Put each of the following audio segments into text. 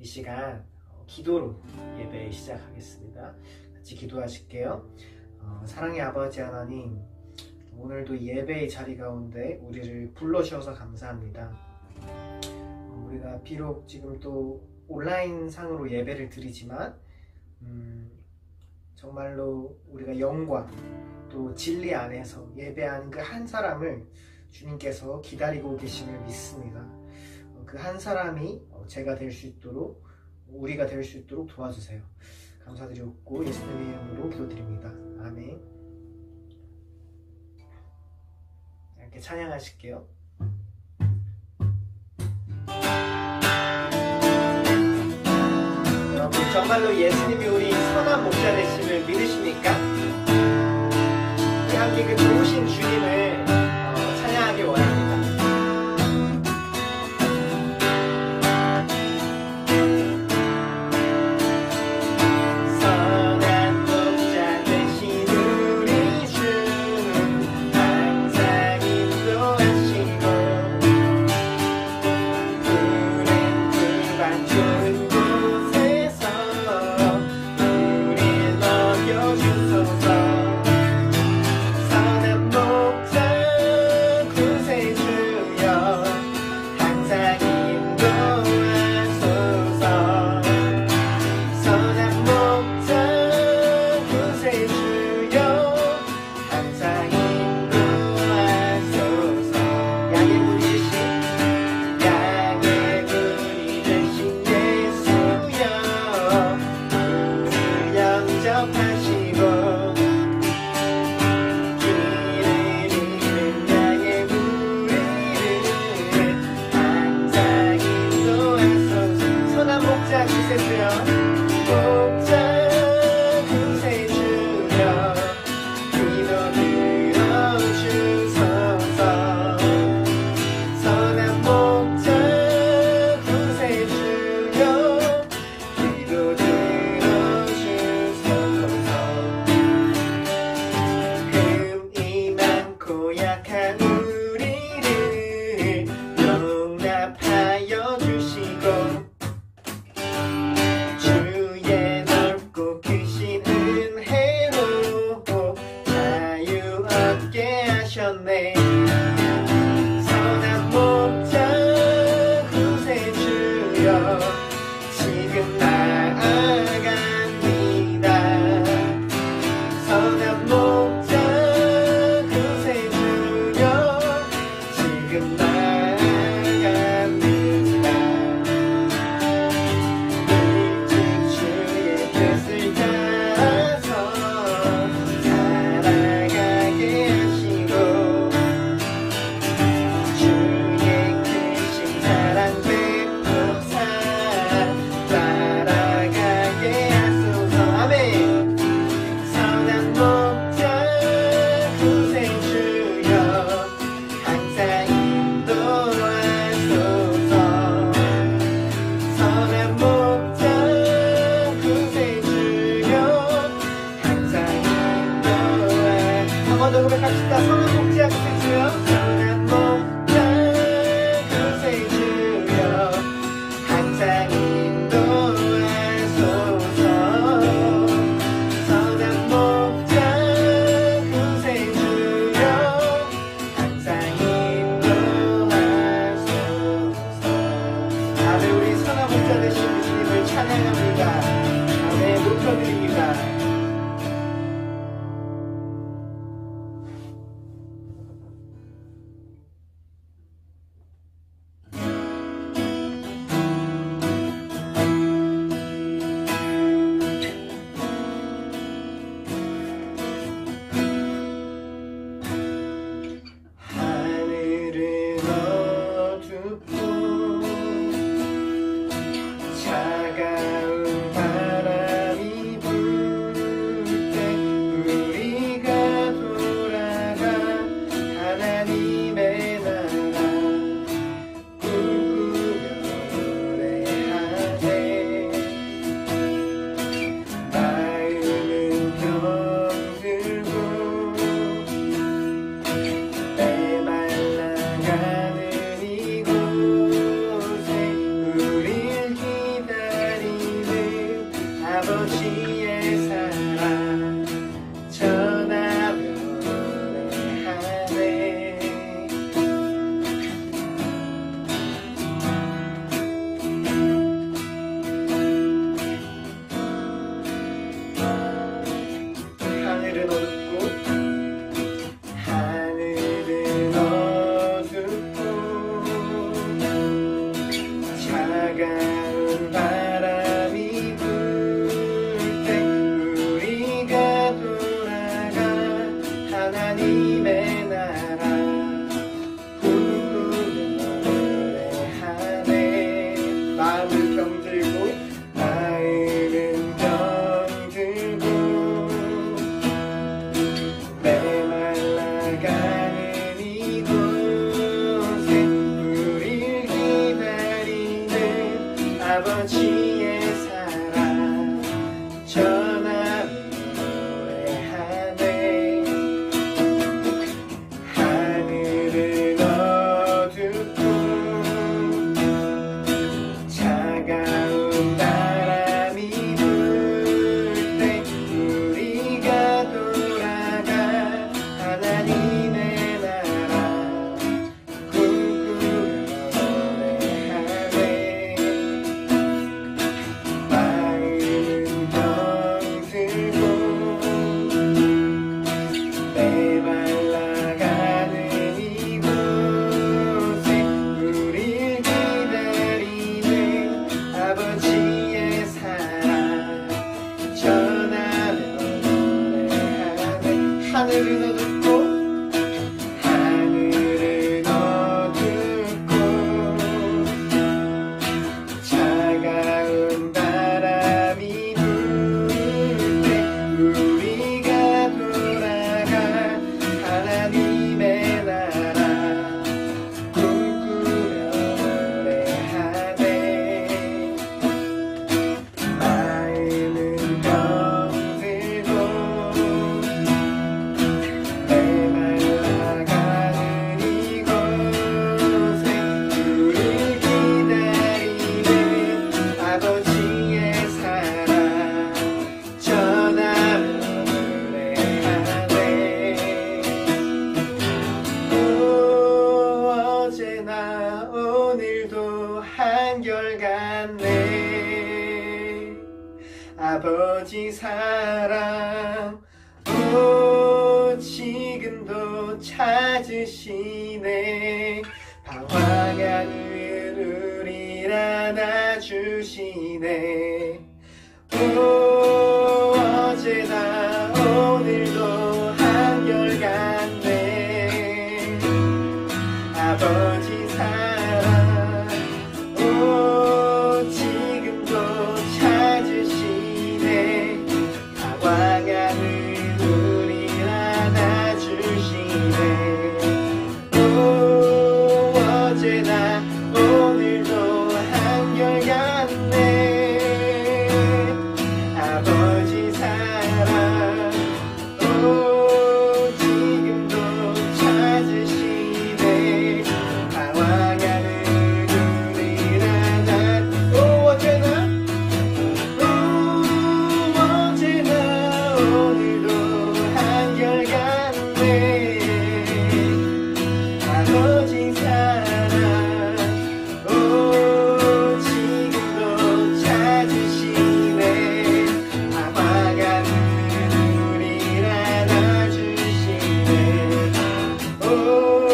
이 시간 기도로 예배 시작하겠습니다. 같이 기도하실게요. 사랑의 아버지 하나님, 오늘도 예배의 자리 가운데 우리를 불러주셔서 감사합니다. 우리가 비록 지금 또 온라인 상으로 예배를 드리지만 정말로 우리가 영광 또 진리 안에서 예배하는 그 한 사람을 주님께서 기다리고 계심을 믿습니다. 그 한 사람이 제가 될 수 있도록, 우리가 될 수 있도록 도와주세요. 감사드리옵고 예수님의 이름으로 기도드립니다. 아멘. 이렇게 찬양하실게요. 여러분, 정말로 예수님이 우리 선한 목자 되심을 믿으십니까? 우리 함께 그 좋으신 주님을 찬양하기 원합니다. 차가운 바람이 불 때 우리가 돌아가 하나님의 나라 꿈꾸며 노래하네. 마음을 병들고 메말라가는 이곳에 우릴 기다리는 아버지의 사랑 전하며 노래하네. 하늘은 어둡고 차가운 바람이 불 때 우리가 돌아가 하나님의 나라 꿈꾸며 노래하네. 마음은 병들고 메말라가는 이곳에 우릴 기다리는 아버지의 사랑 전하며 노래하네. 하늘은 어둡고 차가운 바람이 불 때 우리가 돌아가 하나님의 나라 꿈꾸며 노래하네. 마음은 병들고 메말라가는 이곳에 우릴 기다리는 아버지의 사랑 전하며 노래하네. 어제나 오늘도 한결같네. 아버지 사랑 지금도 찾으시네. 방황하는 우리를 안아주시네. 어제나 오늘도 한결같네. 아버지 사랑 지금도 찾으시네. 방황하는 우리를 안아주시네. 어제나 오늘도 한결같네. 아버지 사랑 지금도 찾으시네. 방황하는 우리를 어제나 오늘도 한결같네. 아버지 사랑 지금도 찾으시네. 방황하는 우리를 안아주시네. 오라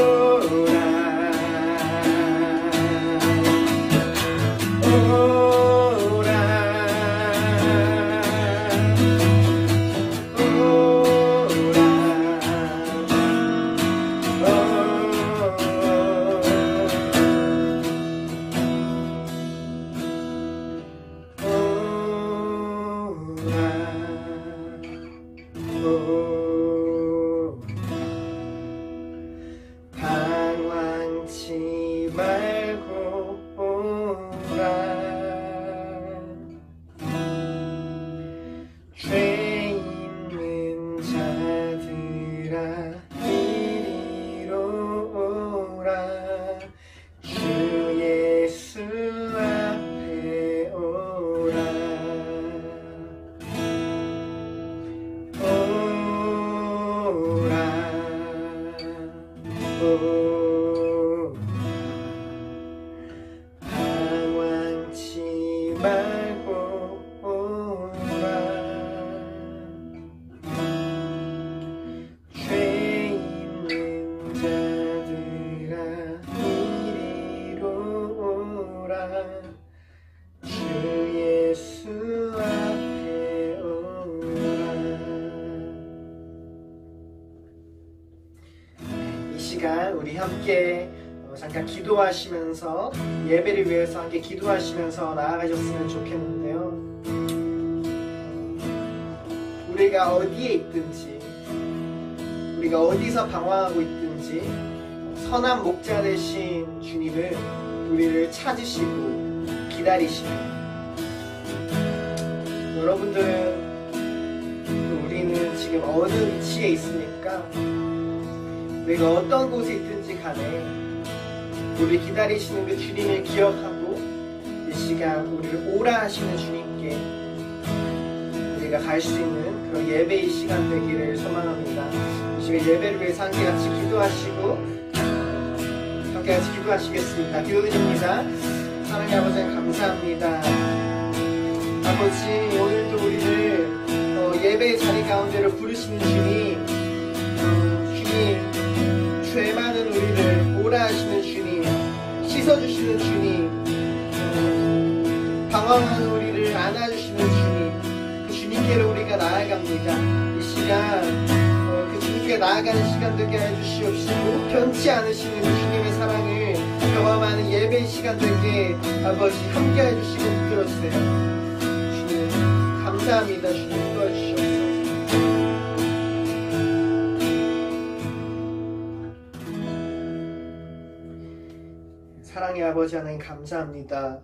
방황치 말고 오라. 죄 있는 자들아 이리로 오라. 주 예수 앞에 오라. 방황치 말고 오라. 죄 있는 자들아 이리로 오라. 주 예수 앞에 오라. 이 시간 우리 함께 잠깐 기도하시면서 예배를 위해서 함께 기도하시면서 나아가셨으면 좋겠는데요. 우리가 어디에 있든지, 우리가 어디서 방황하고 있든지 선한 목자 되신 주님은 우리를 찾으시고 기다리시고, 여러분들은 우리는 지금 어느 위치에 있습니까? 우리가 어떤 곳에 있든지 간에 우리 기다리시는 그 주님을 기억하고 이 시간 우리를 오라 하시는 주님께 우리가 갈 수 있는 그런 예배의 시간 되기를 소망합니다. 이 시간 예배를 위해서 함께 같이 기도하시고 함께 같이 기도하시겠습니다. 기도드립니다. 하나님 아버지 감사합니다. 아버지, 오늘도 우리를 예배의 자리 가운데로 부르시는 주님, 죄 많은 우리를 오라 하시는 주님, 씻어주시는 주님, 방황하는 우리를 안아주시는 주님, 그 주님께로 우리가 나아갑니다. 이 시간 그 주님께 나아가는 시간 되게 해주시옵시고, 변치 않으시는 주님의 사랑을 경험하는 예배의 시간 되게 아버지 함께 해주시고 이끌어주세요. 주님 감사합니다. 주님 도와주시옵소서. 사랑의 아버지 하나님 감사합니다.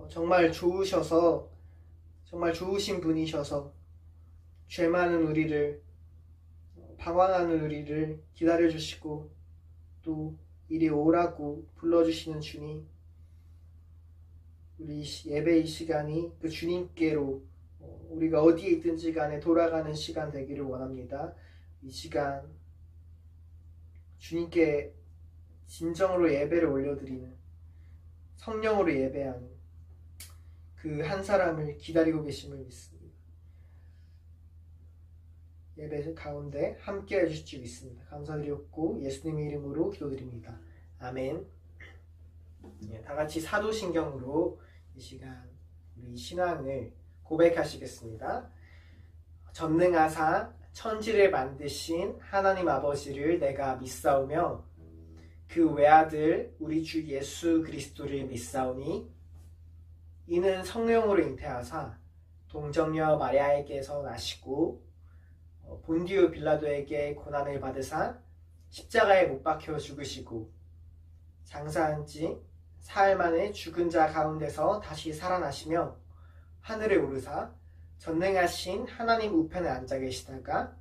정말 좋으셔서, 정말 좋으신 분이셔서 죄 많은 우리를, 방황하는 우리를 기다려주시고 또 이리 오라고 불러주시는 주님, 우리 예배의 시간이 그 주님께로 우리가 어디에 있든지 간에 돌아가는 시간 되기를 원합니다. 이 시간 주님께 진정으로 예배를 올려드리는, 성령으로 예배하는 그 한 사람을 기다리고 계심을 믿습니다. 예배 가운데 함께 해주실 줄 믿습니다. 감사드렸고 예수님의 이름으로 기도드립니다. 아멘. 다 같이 사도신경으로 이 시간 우리 신앙을 고백하시겠습니다. 전능하사 천지를 만드신 하나님 아버지를 내가 믿사오며 그 외아들 우리 주 예수 그리스도를 믿사오니 이는 성령으로 잉태하사 동정녀 마리아에게서 나시고 본디오 빌라도에게 고난을 받으사 십자가에 못 박혀 죽으시고 장사한 지 사흘 만에 죽은 자 가운데서 다시 살아나시며 하늘에 오르사 전능하신 하나님 우편에 앉아 계시다가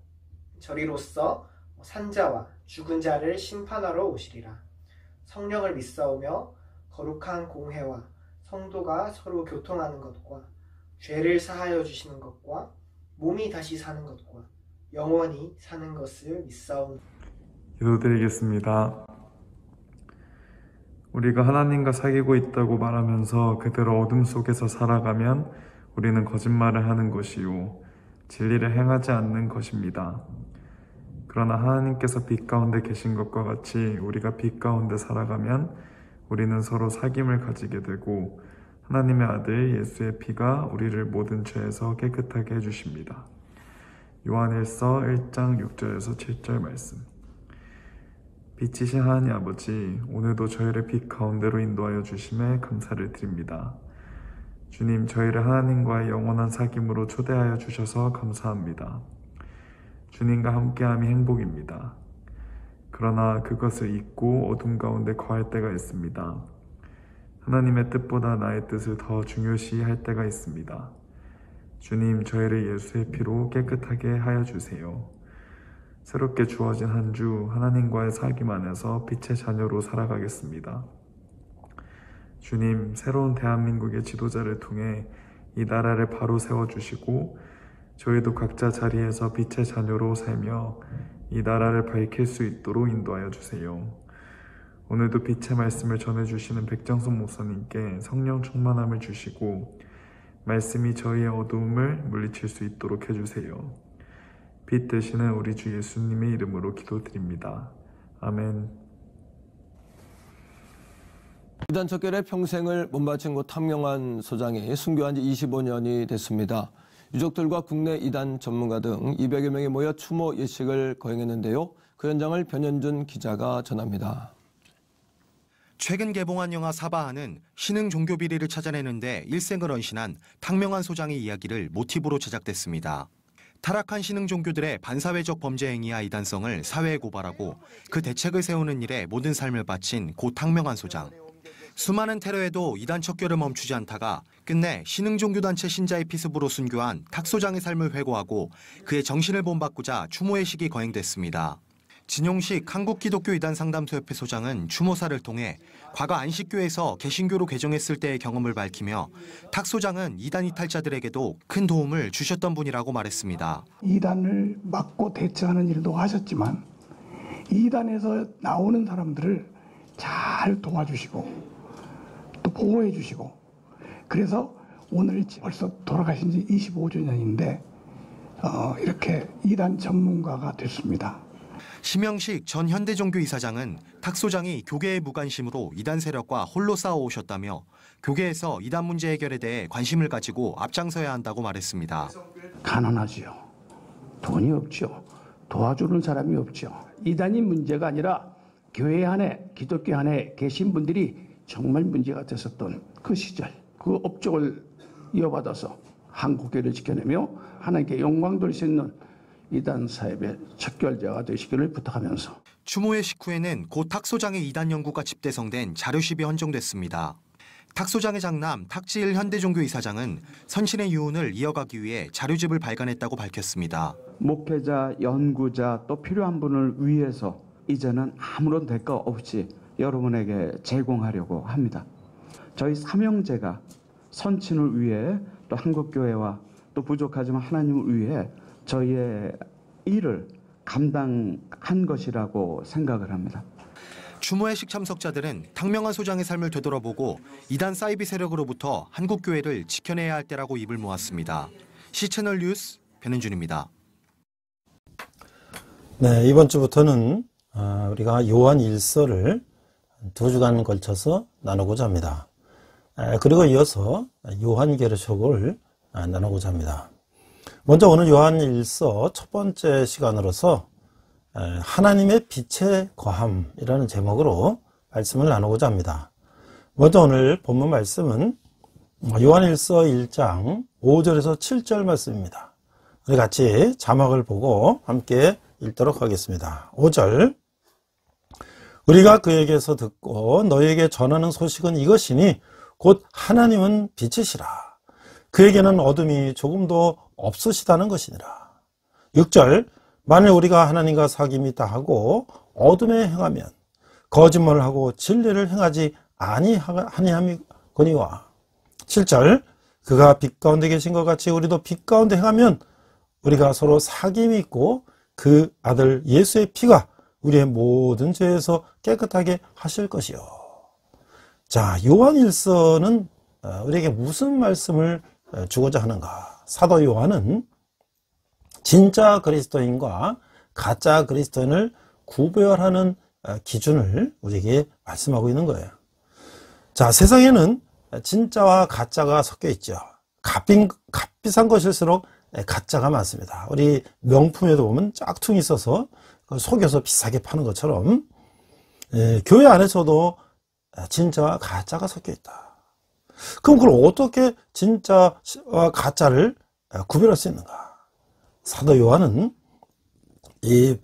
저리로서 산자와 죽은 자를 심판하러 오시리라. 성령을 믿사오며 거룩한 공회와 성도가 서로 교통하는 것과 죄를 사하여 주시는 것과 몸이 다시 사는 것과 영원히 사는 것을 믿사옵니다. 기도드리겠습니다. 우리가 하나님과 사귀고 있다고 말하면서 그대로 어둠 속에서 살아가면 우리는 거짓말을 하는 것이요 진리를 행하지 않는 것입니다. 그러나 하나님께서 빛 가운데 계신 것과 같이 우리가 빛 가운데 살아가면 우리는 서로 사귐을 가지게 되고 하나님의 아들 예수의 피가 우리를 모든 죄에서 깨끗하게 해주십니다. 요한일서 1장 6절에서 7절 말씀. 빛이신 하나님 아버지, 오늘도 저희를 빛 가운데로 인도하여 주심에 감사를 드립니다. 주님, 저희를 하나님과의 영원한 사귐으로 초대하여 주셔서 감사합니다. 주님과 함께함이 행복입니다. 그러나 그것을 잊고 어둠 가운데 거할 때가 있습니다. 하나님의 뜻보다 나의 뜻을 더 중요시 할 때가 있습니다. 주님, 저희를 예수의 피로 깨끗하게 하여 주세요. 새롭게 주어진 한 주 하나님과의 사귐 안에서 빛의 자녀로 살아가겠습니다. 주님, 새로운 대한민국의 지도자를 통해 이 나라를 바로 세워주시고 저희도 각자 자리에서 빛의 자녀로 살며 이 나라를 밝힐 수 있도록 인도하여 주세요. 오늘도 빛의 말씀을 전해주시는 백정선 목사님께 성령 충만함을 주시고 말씀이 저희의 어두움을 물리칠 수 있도록 해주세요. 빛 되시는 우리 주 예수님의 이름으로 기도드립니다. 아멘. 이단 척결에 평생을 못 바친 곳 탕명환 소장이 순교한 지 25년이 됐습니다. 유족들과 국내 이단 전문가 등 200여 명이 모여 추모 예식을 거행했는데요. 그 현장을 변현준 기자가 전합니다. 최근 개봉한 영화 사바하는 신흥 종교 비리를 찾아내는데 일생을 헌신한 탕명환 소장의 이야기를 모티브로 제작됐습니다. 타락한 신흥 종교들의 반사회적 범죄 행위와 이단성을 사회에 고발하고 그 대책을 세우는 일에 모든 삶을 바친 고 탕명환 소장. 수많은 테러에도 이단 척결을 멈추지 않다가 끝내 신흥 종교단체 신자의 피습으로 순교한 탁 소장의 삶을 회고하고 그의 정신을 본받고자 추모의식이 거행됐습니다. 진용식 한국기독교이단 상담소협회 소장은 추모사를 통해 과거 안식교에서 개신교로 개종했을 때의 경험을 밝히며 탁 소장은 이단 이탈자들에게도 큰 도움을 주셨던 분이라고 말했습니다. 이단을 막고 대처하는 일도 하셨지만 이단에서 나오는 사람들을 잘 도와주시고 또 보호해 주시고 그래서 오늘 벌써 돌아가신 지 25주년인데 이렇게 이단 전문가가 됐습니다. 심영식 전 현대종교 이사장은 탁 소장이 교계의 무관심으로 이단 세력과 홀로 싸워오셨다며 교계에서 이단 문제 해결에 대해 관심을 가지고 앞장서야 한다고 말했습니다. 가난하지요. 돈이 없죠. 도와주는 사람이 없죠. 이단이 문제가 아니라 교회 안에 기독교 안에 계신 분들이 정말 문제가 됐었던 그 시절 그 업적을 이어받아서 한국교회를 지켜내며 하나님께 영광 돌릴 수 있는 이단 사업의 척결자가 되시기를 부탁하면서 추모의 식후에는 고 탁 소장의 이단 연구가 집대성된 자료십이 헌정됐습니다. 탁 소장의 장남 탁지일 현대종교 이사장은 선신의 유운을 이어가기 위해 자료집을 발간했다고 밝혔습니다. 목회자, 연구자 또 필요한 분을 위해서 이제는 아무런 대가 없이 여러분에게 제공하려고 합니다. 저희 삼형제가 선친을 위해 또 한국교회와 또 부족하지만 하나님을 위해 저희의 일을 감당한 것이라고 생각을 합니다. 추모회식 참석자들은 탕명환 소장의 삶을 되돌아보고 이단 사이비 세력으로부터 한국교회를 지켜내야 할 때라고 입을 모았습니다. C채널 뉴스 변현준입니다. 네, 이번 주부터는 우리가 요한 1서를 2주간 걸쳐서 나누고자 합니다. 그리고 이어서 요한계시록을 나누고자 합니다. 먼저 오늘 요한 1서 첫 번째 시간으로서 하나님의 빛의 거함이라는 제목으로 말씀을 나누고자 합니다. 먼저 오늘 본문 말씀은 요한 1서 1장 5절에서 7절 말씀입니다. 우리 같이 자막을 보고 함께 읽도록 하겠습니다. 5절 우리가 그에게서 듣고 너희에게 전하는 소식은 이것이니 곧 하나님은 빛이시라. 그에게는 어둠이 조금도 없으시다는 것이니라. 6절 만일 우리가 하나님과 사귐이 있다 하고 어둠에 행하면 거짓말을 하고 진리를 행하지 아니함이거니와. 7절 그가 빛 가운데 계신 것 같이 우리도 빛 가운데 행하면 우리가 서로 사귐이 있고 그 아들 예수의 피가 우리의 모든 죄에서 깨끗하게 하실 것이요. 자, 요한 1서는 우리에게 무슨 말씀을 주고자 하는가? 사도 요한은 진짜 그리스도인과 가짜 그리스도인을 구별하는 기준을 우리에게 말씀하고 있는 거예요. 자, 세상에는 진짜와 가짜가 섞여 있죠. 값비싼 것일수록 가짜가 많습니다. 우리 명품에도 보면 짝퉁이 있어서 속여서 비싸게 파는 것처럼 교회 안에서도 진짜와 가짜가 섞여 있다. 그럼 그걸 어떻게 진짜와 가짜를 구별할 수 있는가? 사도 요한은 이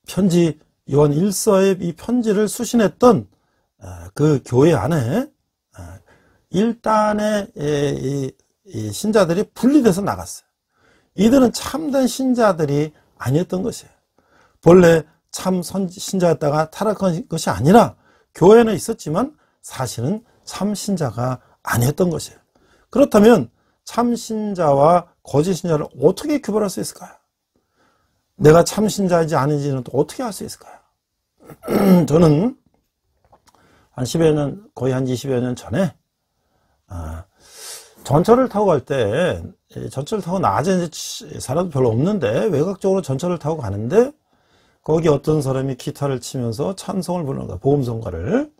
편지 요한 1서의 이 편지를 수신했던 그 교회 안에 1단의 이 신자들이 분리돼서 나갔어요. 이들은 참된 신자들이 아니었던 것이에요. 본래 참 신자였다가 타락한 것이 아니라 교회는 있었지만 사실은 참 신자가 아니었던 것이에요. 그렇다면 참 신자와 거짓 신자를 어떻게 구별할 수 있을까요? 내가 참 신자인지 아닌지는 또 어떻게 알 수 있을까요? 저는 한 10여 년, 거의 한 20여 년 전에 전철을 타고 갈 때, 전철을 타고 낮에 사람도 별로 없는데 외곽적으로 전철을 타고 가는데 거기 어떤 사람이 기타를 치면서 찬송을 부르는 거야, 복음성가를.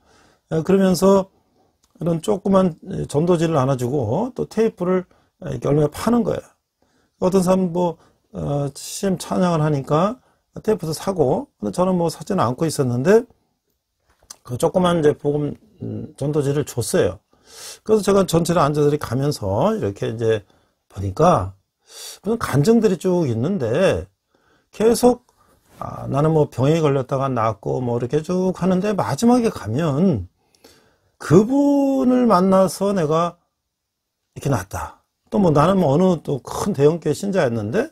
그러면서 그런 조그만 전도지를 하나 주고 또 테이프를 이렇게 얼마에 파는 거예요. 어떤 사람 CCM 찬양을 하니까 테이프도 사고, 근데 저는 사지는 않고 있었는데 그 조그만 이제 복음 전도지를 줬어요. 그래서 제가 전체를 앉아서 가면서 이렇게 이제 보니까 무슨 간증들이 쭉 있는데 계속 나는 병에 걸렸다가 낫고 이렇게 쭉 하는데 마지막에 가면 그분을 만나서 내가 이렇게 낫다. 또 나는 어느 또 큰 대형교회 신자였는데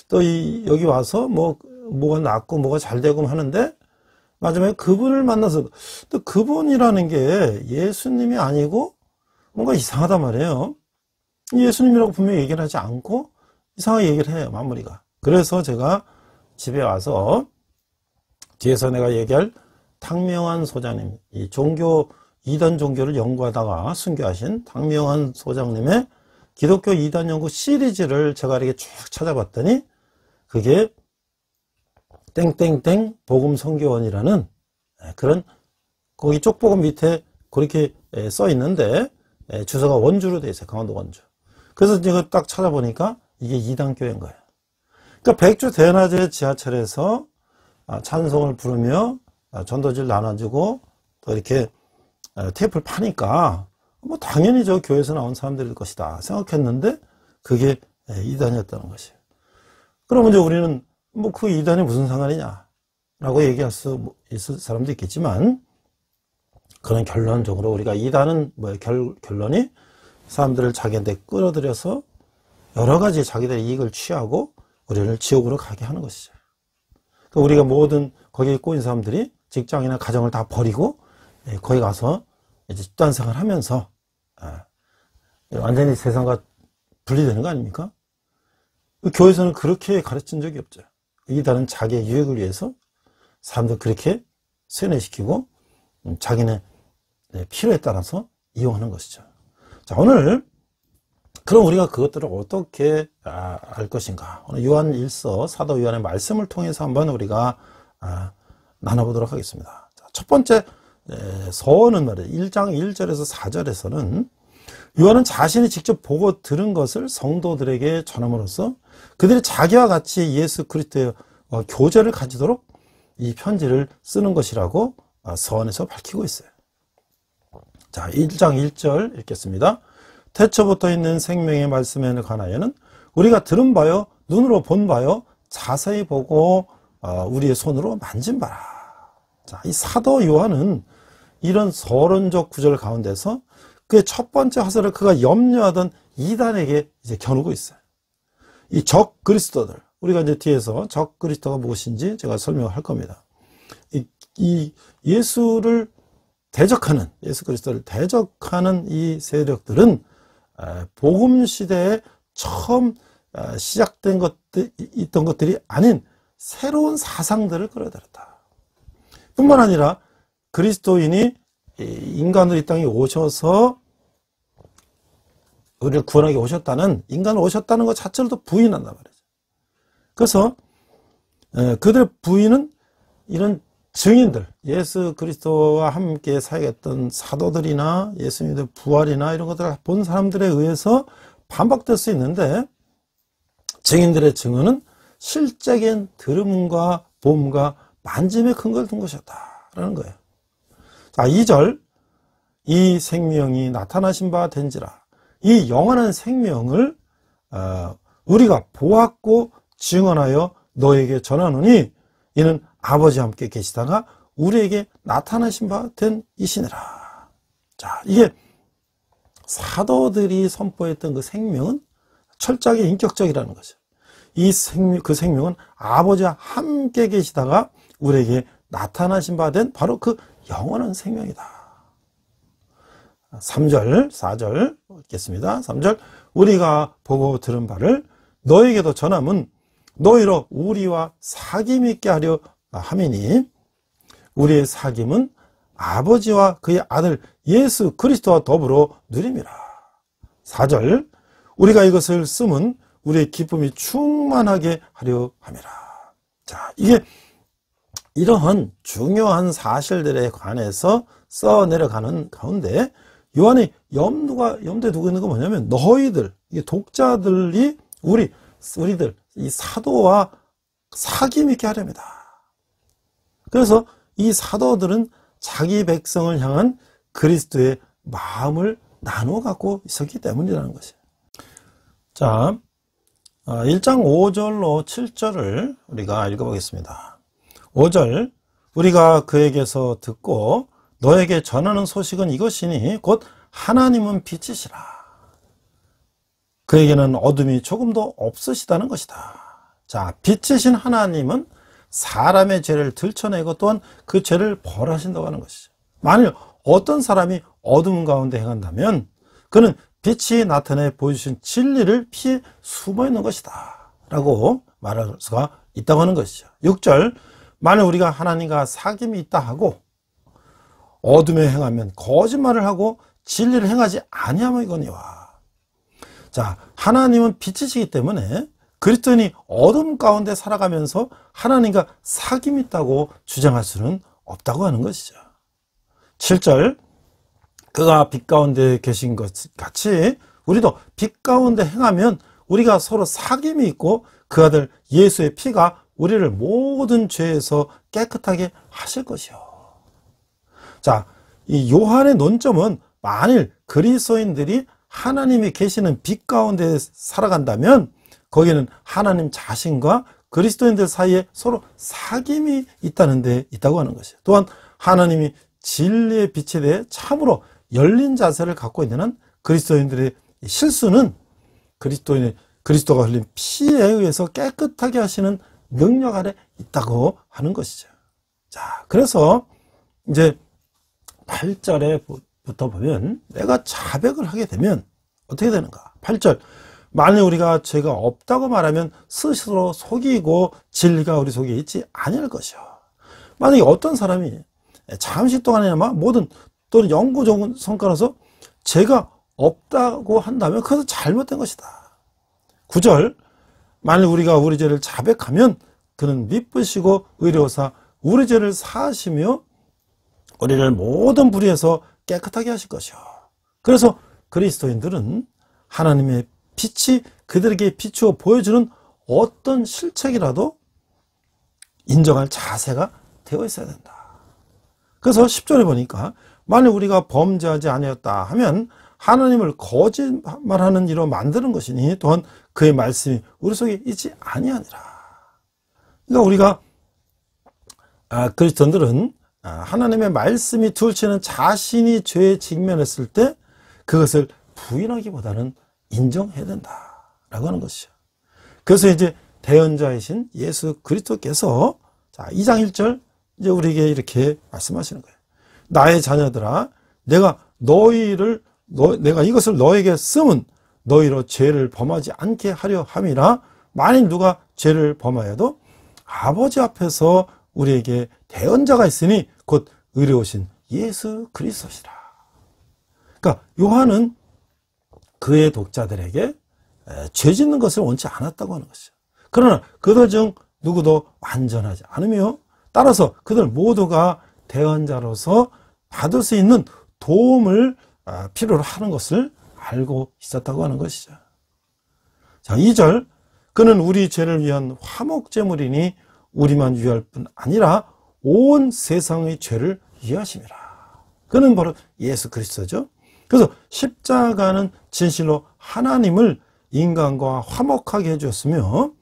또 여기 와서 뭐가 낫고 뭐가 잘 되고 하는데 마지막에 그분을 만나서 또 그분이라는 게 예수님이 아니고 뭔가 이상하단 말이에요. 예수님이라고 분명히 얘기를 하지 않고 이상하게 얘기를 해요, 마무리가. 그래서 제가 집에 와서 뒤에서 내가 얘기할 탕명환 소장님, 이 이단 종교를 연구하다가 순교하신 탕명환 소장님의 기독교 이단 연구 시리즈를 제가 이렇게 쭉 찾아봤더니 그게 땡땡땡 복음선교원이라는 그런 거기 쪽복음 밑에 그렇게 써 있는데 주소가 원주로 돼 있어요. 강원도 원주. 그래서 제가 딱 찾아보니까 이게 이단교회인 거예요. 그러니까 백주 대낮에 지하철에서 찬송을 부르며 전도지를 나눠주고 또 이렇게 테이프를 파니까 당연히 저 교회에서 나온 사람들일 것이다 생각했는데 그게 이단이었다는 것이에요. 그러면 이제 우리는 그 이단이 무슨 상관이냐 라고 얘기할 수 있을 사람도 있겠지만 그런 결론적으로 우리가 이단은 결론이 사람들을 자기한테 끌어들여서 여러 가지 자기들의 이익을 취하고 우리를 지옥으로 가게 하는 것이죠. 그러니까 우리가 모든 거기에 꼬인 사람들이 직장이나 가정을 다 버리고 거기 가서 이제 집단생활 하면서 완전히 세상과 분리되는 거 아닙니까? 교회에서는 그렇게 가르친 적이 없죠. 이단은 자기의 유익을 위해서 사람들 그렇게 세뇌시키고 자기네 필요에 따라서 이용하는 것이죠. 자, 오늘 그럼 우리가 그것들을 어떻게 알 것인가? 오늘 요한 1서 사도 요한의 말씀을 통해서 한번 우리가 나눠보도록 하겠습니다. 자, 첫 번째 서원은 말이에요. 1장 1절에서 4절에서는 요한은 자신이 직접 보고 들은 것을 성도들에게 전함으로써 그들이 자기와 같이 예수 그리스도의 교제를 가지도록 이 편지를 쓰는 것이라고 서원에서 밝히고 있어요. 자, 1장 1절 읽겠습니다. 태초부터 있는 생명의 말씀에 관하여는 우리가 들은 바요 눈으로 본 바요 자세히 보고 우리의 손으로 만진 바라. 자, 이 사도 요한은 이런 서론적 구절 가운데서 그의 첫 번째 화살을 그가 염려하던 이단에게 이제 겨누고 있어요. 이 적 그리스도들, 우리가 이제 뒤에서 적 그리스도가 무엇인지 제가 설명을 할 겁니다. 이 예수를 대적하는, 예수 그리스도를 대적하는 이 세력들은 복음 시대에 처음 시작된 있던 것들이 아닌 새로운 사상들을 끌어들였다. 뿐만 아니라 그리스도인이 인간으로 이 땅에 오셔서 우리를 구원하게 오셨다는, 인간을 오셨다는 것 자체를 부인한단 말이죠. 그래서 그들의 부인은 이런 증인들, 예수 그리스도와 함께 사역했던 사도들이나 예수님의 부활이나 이런 것들을 본 사람들에 의해서 반박될 수 있는데 증인들의 증언은 실적인 들음과 봄과 만짐에 근거를 둔 것이었다라는 거예요. 자, 2절, 이 생명이 나타나신 바 된지라. 이 영원한 생명을 우리가 보았고 증언하여 너에게 전하노니 이는 아버지와 함께 계시다가 우리에게 나타나신 바 된 이시니라. 자, 이게 사도들이 선포했던 그 생명은 철저하게 인격적이라는 거죠. 그 생명은 아버지와 함께 계시다가 우리에게 나타나신 바 된 바로 그 영원한 생명이다. 3절, 4절 읽겠습니다. 3절, 우리가 보고 들은 바를 너에게도 전함은 너희로 우리와 사귐 있게 하려 함이니 우리의 사귐은 아버지와 그의 아들 예수 그리스도와 더불어 누림이라. 4절, 우리가 이것을 쓰면 우리의 기쁨이 충만하게 하려 함이라. 자, 이게 이러한 중요한 사실들에 관해서 써 내려가는 가운데 요한이 염두에 두고 있는 건 뭐냐면 너희들, 이게 독자들이 우리들 이 사도와 사귐 있게 하렵니다. 그래서 이 사도들은 자기 백성을 향한 그리스도의 마음을 나누어 갖고 있었기 때문이라는 것이에요. 자, 1장 5절로 7절을 우리가 읽어보겠습니다. 5절, 우리가 그에게서 듣고 너에게 전하는 소식은 이것이니 곧 하나님은 빛이시라. 그에게는 어둠이 조금도 없으시다는 것이다. 자, 빛이신 하나님은 사람의 죄를 들춰내고 또한 그 죄를 벌하신다고 하는 것이죠. 만일 어떤 사람이 어둠 가운데 행한다면 그는 빛이 나타내 보여주신 진리를 피해 숨어 있는 것이다 라고 말할 수가 있다고 하는 것이죠. 6절, 만일 우리가 하나님과 사귐이 있다 하고 어둠에 행하면 거짓말을 하고 진리를 행하지 아니하거니와. 자, 하나님은 빛이시기 때문에 그리스도인이 어둠 가운데 살아가면서 하나님과 사귐이 있다고 주장할 수는 없다고 하는 것이죠. 7절, 그가 빛 가운데 계신 것 같이 우리도 빛 가운데 행하면 우리가 서로 사귐이 있고 그 아들 예수의 피가 우리를 모든 죄에서 깨끗하게 하실 것이요. 자, 이 요한의 논점은 만일 그리스도인들이 하나님이 계시는 빛 가운데 살아간다면 거기는 하나님 자신과 그리스도인들 사이에 서로 사귐이 있다는 데 있다고 하는 것이에요. 또한 하나님이 진리의 빛에 대해 참으로 열린 자세를 갖고 있는 한 그리스도인들의 실수는 그리스도가 흘린 피에 의해서 깨끗하게 하시는 능력 아래 있다고 하는 것이죠. 자, 그래서 이제 8절에부터 보면 내가 자백을 하게 되면 어떻게 되는가? 8절, 만일 우리가 죄가 없다고 말하면 스스로 속이고 진리가 우리 속에 있지 아니할 것이요. 만약에 어떤 사람이 잠시 동안이나마 모든 또는 영구적인 성과로서 죄가 없다고 한다면 그것은 잘못된 것이다. 9절, 만일 우리가 우리 죄를 자백하면 그는 미쁘시고 의로우사 우리 죄를 사하시며 우리를 모든 불의에서 깨끗하게 하실 것이요. 그래서 그리스도인들은 하나님의 빛이 그들에게 비추어 보여주는 어떤 실책이라도 인정할 자세가 되어 있어야 된다. 그래서 10절에 보니까 만일 우리가 범죄하지 아니었다 하면 하나님을 거짓말하는 이로 만드는 것이니 또한 그의 말씀이 우리 속에 있지 아니하니라. 그러니까 우리가 그리스도인들은 하나님의 말씀이 둘째는 자신이 죄에 직면했을 때 그것을 부인하기보다는 인정해야 된다라고 하는 것이죠. 그래서 이제 대언자이신 예수 그리스도께서 2장 1절 이제 우리에게 이렇게 말씀하시는 거예요. 나의 자녀들아, 내가 이것을 너에게 쓰면 너희로 죄를 범하지 않게 하려 함이라. 만일 누가 죄를 범하여도 아버지 앞에서 우리에게 대언자가 있으니 곧 의로우신 예수 그리스도시라. 그러니까 요한은 그의 독자들에게 죄 짓는 것을 원치 않았다고 하는 것이죠. 그러나 그들 중 누구도 완전하지 않으며 따라서 그들 모두가 대언자로서 받을 수 있는 도움을 필요로 하는 것을 알고 있었다고 하는 것이죠. 자, 2절, 그는 우리 죄를 위한 화목제물이니 우리만 위할 뿐 아니라 온 세상의 죄를 위하심이라. 그는 바로 예수 그리스도죠. 그래서 십자가는 진실로 하나님을 인간과 화목하게 해주었으며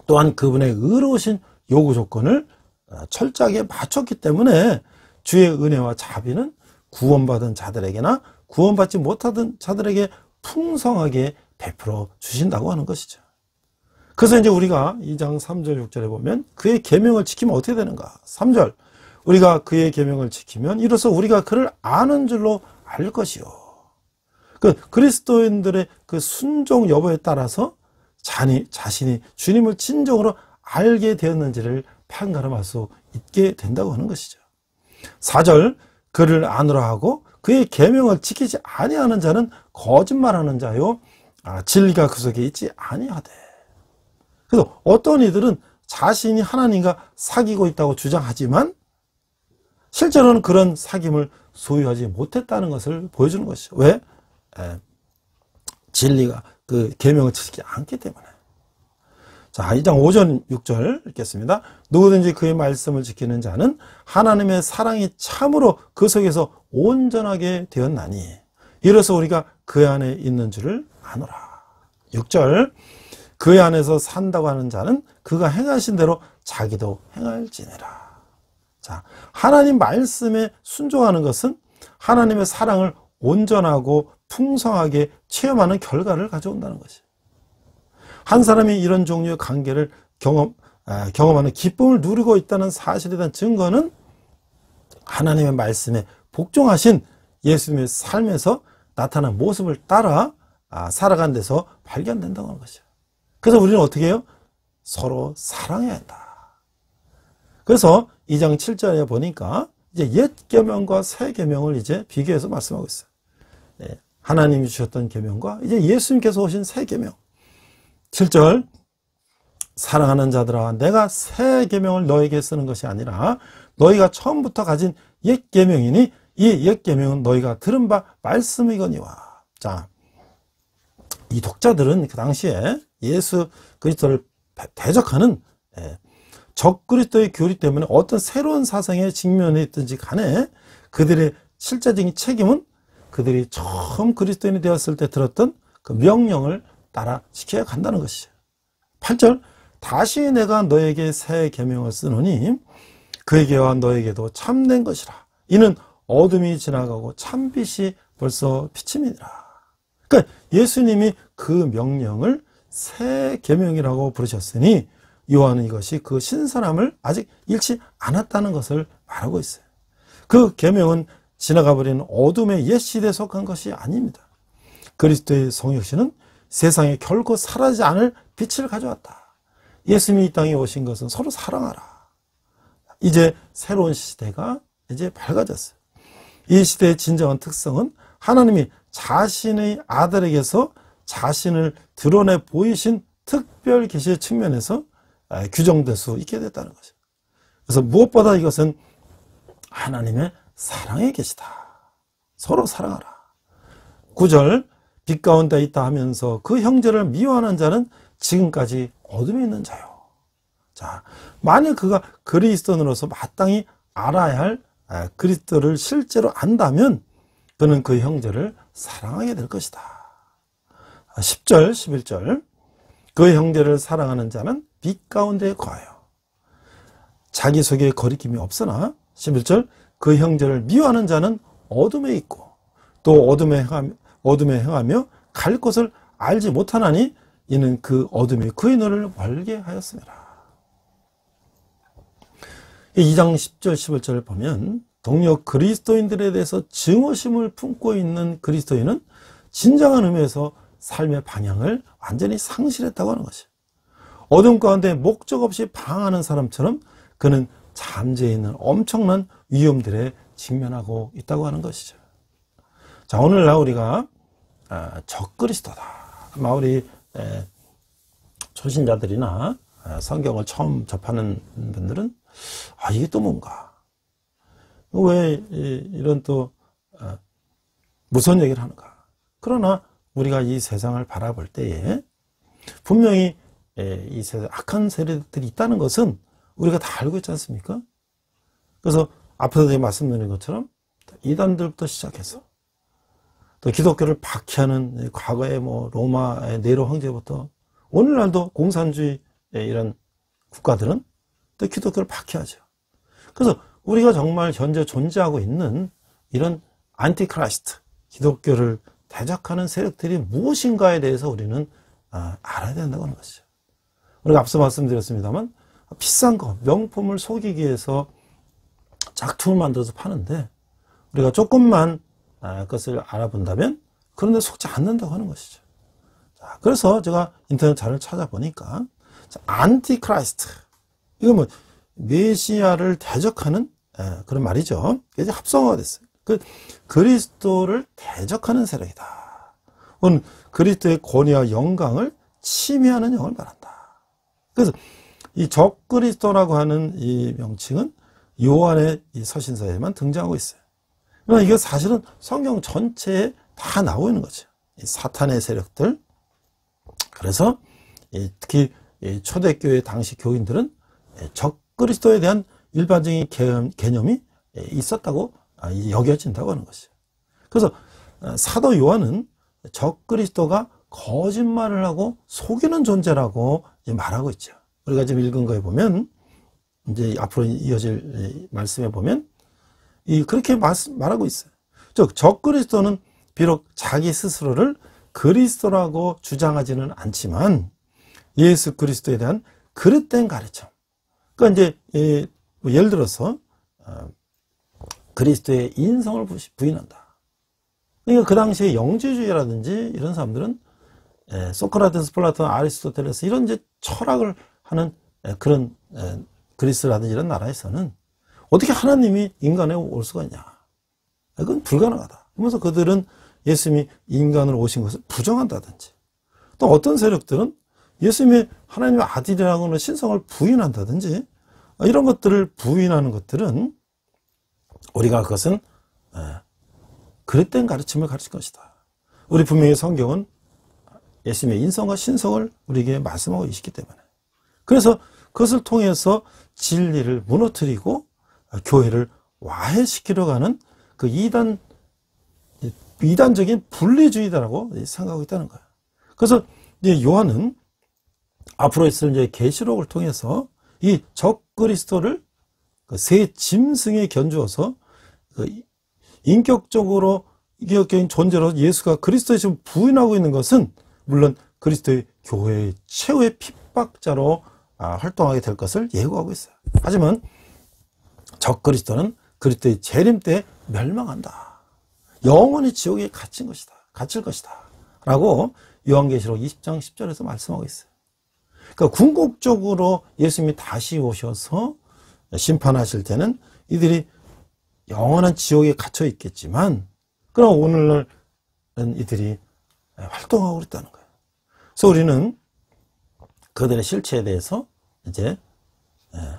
또한 그분의 의로우신 요구 조건을 철저하게 맞췄기 때문에 주의 은혜와 자비는 구원받은 자들에게나 구원받지 못하던 자들에게 풍성하게 베풀어 주신다고 하는 것이죠. 그래서 이제 우리가 2장 3절 6절에 보면 그의 계명을 지키면 어떻게 되는가? 3절, 우리가 그의 계명을 지키면 이로써 우리가 그를 아는 줄로 알 것이요. 그리스도인들의 그 순종 여부에 따라서 자신이 주님을 진정으로 알게 되었는지를 판가름할 수 있게 된다고 하는 것이죠. 4절, 그를 아노라 하고 그의 계명을 지키지 아니하는 자는 거짓말하는 자요 진리가 그 속에 있지 아니하되. 그래서 어떤 이들은 자신이 하나님과 사귀고 있다고 주장하지만 실제로는 그런 사귐을 소유하지 못했다는 것을 보여주는 것이죠. 왜? 진리가 그 계명을 지키지 않기 때문에. 자, 2장 5절 6절 읽겠습니다. 누구든지 그의 말씀을 지키는 자는 하나님의 사랑이 참으로 그 속에서 온전하게 되었나니 이로써 우리가 그 안에 있는 줄을 아노라. 6절 그의 안에서 산다고 하는 자는 그가 행하신 대로 자기도 행할지니라. 자, 하나님 말씀에 순종하는 것은 하나님의 사랑을 온전하고 풍성하게 체험하는 결과를 가져온다는 것이에요. 한 사람이 이런 종류의 관계를 경험하는 기쁨을 누리고 있다는 사실에 대한 증거는 하나님의 말씀에 복종하신 예수님의 삶에서 나타난 모습을 따라 살아간 데서 발견된다고 하는 것이죠. 그래서 우리는 어떻게 해요? 서로 사랑해야 한다. 그래서 2장 7절에 보니까 이제 옛 계명과 새 계명을 이제 비교해서 말씀하고 있어요. 하나님이 주셨던 계명과 이제 예수님께서 오신 새 계명. 7절 사랑하는 자들아 내가 새 계명을 너에게 쓰는 것이 아니라 너희가 처음부터 가진 옛 계명이니 이 옛 계명은 너희가 들은 바 말씀이거니와. 자, 이 독자들은 그 당시에 예수 그리스도를 대적하는 적그리스도의 교리 때문에 어떤 새로운 사상에 직면해 있든지 간에 그들의 실제적인 책임은 그들이 처음 그리스도인이 되었을 때 들었던 그 명령을 따라 지켜야 간다는 것이죠. 8절 다시 내가 너에게 새 계명을 쓰노니 그에게와 너에게도 참된 것이라. 이는 어둠이 지나가고 참빛이 벌써 비침이니라. 그러니까 예수님이 그 명령을 새 계명이라고 부르셨으니 요한은 이것이 그 신선함을 아직 잃지 않았다는 것을 말하고 있어요. 그 계명은 지나가버린 어둠의 옛 시대에 속한 것이 아닙니다. 그리스도의 성육신은 세상에 결코 사라지지 않을 빛을 가져왔다. 예수님이 이 땅에 오신 것은 서로 사랑하라. 이제 새로운 시대가 이제 밝아졌어요. 이 시대의 진정한 특성은 하나님이 자신의 아들에게서 자신을 드러내 보이신 특별 계시의 측면에서 규정될 수 있게 됐다는 거죠. 그래서 무엇보다 이것은 하나님의 사랑의 계시다. 서로 사랑하라. 9절 빛 가운데 있다 하면서 그 형제를 미워하는 자는 지금까지 어둠에 있는 자요. 자, 만약 그가 그리스도인으로서 마땅히 알아야 할 그리스도를 실제로 안다면 그는 그 형제를 사랑하게 될 것이다. 10절 11절 그 형제를 사랑하는 자는 빛 가운데 거하여 자기 속에 거리낌이 없으나 11절 그 형제를 미워하는 자는 어둠에 있고 또 어둠에 행하며 갈 곳을 알지 못하나니 이는 그 어둠이 그의 눈을 멀게 하였습니다. 2장 10절 11절을 보면 동료 그리스도인들에 대해서 증오심을 품고 있는 그리스도인은 진정한 의미에서 삶의 방향을 완전히 상실했다고 하는 것이에요. 어둠 가운데 목적 없이 방황하는 사람처럼 그는 잠재해 있는 엄청난 위험들에 직면하고 있다고 하는 것이죠. 자, 오늘날 우리가 적그리스도다. 아마 우리 초신자들이나 성경을 처음 접하는 분들은 이게 또 뭔가? 왜 이런 또 무서운 얘기를 하는가? 그러나 우리가 이 세상을 바라볼 때에 분명히 이 세상 악한 세력들이 있다는 것은 우리가 다 알고 있지 않습니까? 그래서 앞에서 제가 말씀드린 것처럼 이단들부터 시작해서 또 기독교를 박해하는 과거의 로마의 네로 황제부터 오늘날도 공산주의 이런 국가들은 또 기독교를 박해하죠. 그래서 우리가 정말 현재 존재하고 있는 이런 안티크라이스트, 기독교를 대적하는 세력들이 무엇인가에 대해서 우리는 알아야 된다고 하는 것이죠. 우리가 앞서 말씀드렸습니다만 비싼 거, 명품을 속이기 위해서 작품을 만들어서 파는데 우리가 조금만 그것을 알아본다면 그런데 속지 않는다고 하는 것이죠. 자, 그래서 제가 인터넷 자료를 찾아보니까 안티크라이스트, 이거 메시아를 대적하는 그런 말이죠. 이제 합성어가 됐어요. 그리스도를 대적하는 세력이다. 혹은 그리스도의 권위와 영광을 침해하는 영을 말한다. 그래서 이 적그리스도라고 하는 이 명칭은 요한의 이 서신서에만 등장하고 있어요. 그러나 이거 사실은 성경 전체에 다 나오고 있는 거죠. 이 사탄의 세력들. 그래서 특히 초대교회 당시 교인들은 적그리스도에 대한 일반적인 개념이 있었다고 여겨진다고 하는 것이죠. 그래서 사도 요한은 적그리스도가 거짓말을 하고 속이는 존재라고 말하고 있죠. 우리가 지금 읽은 거에 보면, 이제 앞으로 이어질 말씀에 보면 그렇게 말하고 있어요. 즉 적그리스도는 비록 자기 스스로를 그리스도라고 주장하지는 않지만 예수 그리스도에 대한 그릇된 가르침. 그러니까 이제 예를 들어서 그리스도의 인성을 부인한다. 그러니까 그 당시에 영지주의라든지 이런 사람들은 소크라테스, 플라톤, 아리스토텔레스 이런 이제 철학을 하는 그런 그리스라든지 이런 나라에서는 어떻게 하나님이 인간에 올 수가 있냐. 그건 불가능하다. 그러면서 그들은 예수님이 인간으로 오신 것을 부정한다든지, 또 어떤 세력들은 예수님이 하나님의 아들이라고는 신성을 부인한다든지, 이런 것들을 부인하는 것들은 우리가 그것은 그릇된 가르침을 가르칠 것이다. 우리 분명히 성경은 예수님의 인성과 신성을 우리에게 말씀하고 있기 때문에, 그래서 그것을 통해서 진리를 무너뜨리고 교회를 와해시키려고 하는 그 이단적인 분리주의다라고 생각하고 있다는 거예요. 그래서 이제 요한은 앞으로 있을 이제 계시록을 통해서 이 적그리스도를 새 짐승에 견주어서 인격적으로 인격적인 존재로 예수가 그리스도에 지금 부인하고 있는 것은 물론 그리스도의 교회의 최후의 핍박자로 활동하게 될 것을 예고하고 있어요. 하지만 적그리스도는 그리스도의 재림 때 멸망한다. 영원히 지옥에 갇힐 것이다. 라고 요한계시록 20장 10절에서 말씀하고 있어요. 그러니까 궁극적으로 예수님이 다시 오셔서 심판하실 때는 이들이 영원한 지옥에 갇혀 있겠지만, 그럼 오늘날은 이들이 활동하고 있다는 거예요. 그래서 우리는 그들의 실체에 대해서 이제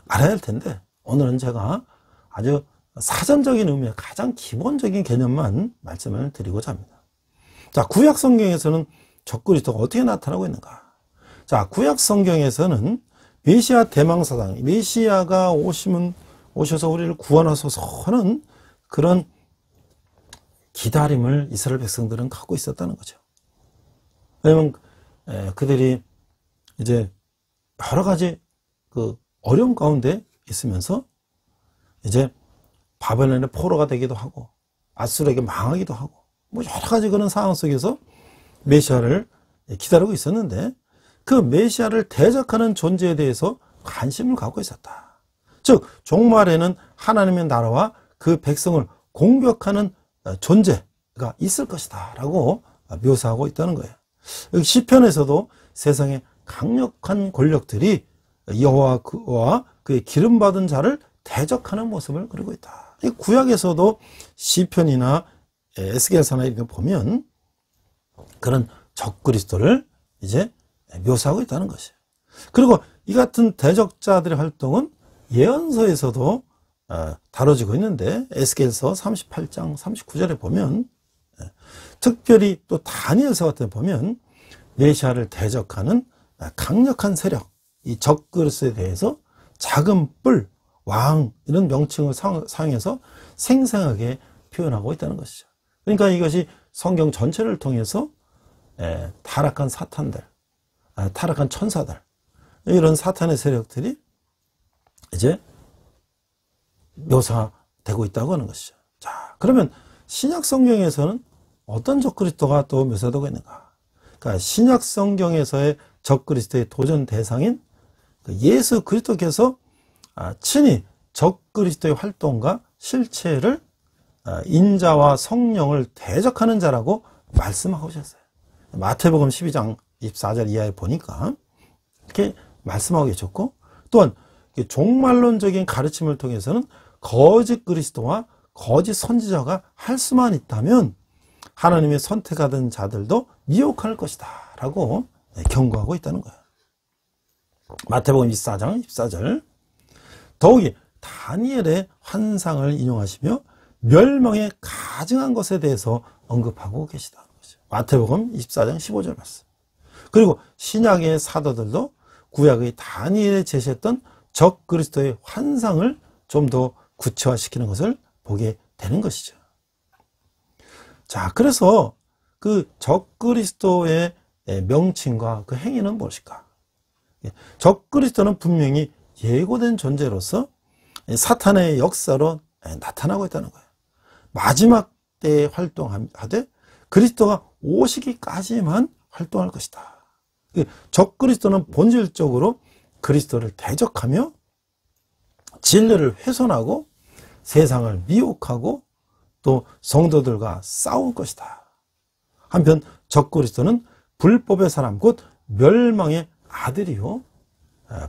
알아야 할 텐데, 오늘은 제가 아주 사전적인 의미의 가장 기본적인 개념만 말씀을 드리고자 합니다. 자, 구약 성경에서는 적그리스도가 어떻게 나타나고 있는가? 자, 구약 성경에서는 메시아 대망사상, 메시아가 오셔서 우리를 구원하소서 하는 그런 기다림을 이스라엘 백성들은 갖고 있었다는 거죠. 왜냐면 그들이 이제 여러 가지 그 어려움 가운데 있으면서 이제 바벨론의 포로가 되기도 하고 아수르에게 망하기도 하고 뭐 여러 가지 그런 상황 속에서 메시아를 기다리고 있었는데, 그 메시아를 대적하는 존재에 대해서 관심을 갖고 있었다. 즉 종말에는 하나님의 나라와 그 백성을 공격하는 존재가 있을 것이다 라고 묘사하고 있다는 거예요. 여기 시편에서도 세상의 강력한 권력들이 여호와와 그의 기름받은 자를 대적하는 모습을 그리고 있다. 구약에서도 시편이나 에스겔서나 이런 거 보면 그런 적그리스도를 이제 묘사하고 있다는 것이에요. 그리고 이 같은 대적자들의 활동은 예언서에서도 다뤄지고 있는데, 에스겔서 38장 39절에 보면, 특별히 또 다니엘서 같은 데 보면 메시아를 대적하는 강력한 세력, 이 적그리스도에 대해서 작은 뿔, 왕 이런 명칭을 사용해서 생생하게 표현하고 있다는 것이죠. 그러니까 이것이 성경 전체를 통해서 타락한 사탄들, 타락한 천사들, 이런 사탄의 세력들이 이제 묘사되고 있다고 하는 것이죠. 자, 그러면 신약 성경에서는 어떤 적그리스도가 또 묘사되고 있는가? 그러니까 신약 성경에서의 적그리스도의 도전 대상인 예수 그리스도께서 친히 적그리스도의 활동과 실체를 인자와 성령을 대적하는 자라고 말씀하고 오셨어요. 마태복음 12장 24절 이하에 보니까 이렇게 말씀하고 계셨고, 또한 종말론적인 가르침을 통해서는 거짓 그리스도와 거짓 선지자가 할 수만 있다면 하나님의 선택하던 자들도 미혹할 것이다 라고 경고하고 있다는 거예요. 마태복음 24장 14절, 더욱이 다니엘의 환상을 인용하시며 멸망에 가증한 것에 대해서 언급하고 계시다는 거죠. 마태복음 24장 15절 말씀. 그리고 신약의 사도들도 구약의 다니엘에 제시했던 적 그리스도의 환상을 좀 더 구체화시키는 것을 보게 되는 것이죠. 자, 그래서 그 적 그리스도의 명칭과 그 행위는 무엇일까? 적 그리스도는 분명히 예고된 존재로서 사탄의 역사로 나타나고 있다는 거예요. 마지막 때에 활동하되 그리스도가 오시기까지만 활동할 것이다. 적 그리스도는 본질적으로 그리스도를 대적하며 진리를 훼손하고 세상을 미혹하고 또 성도들과 싸울 것이다. 한편 적 그리스도는 불법의 사람 곧 멸망의 아들이요,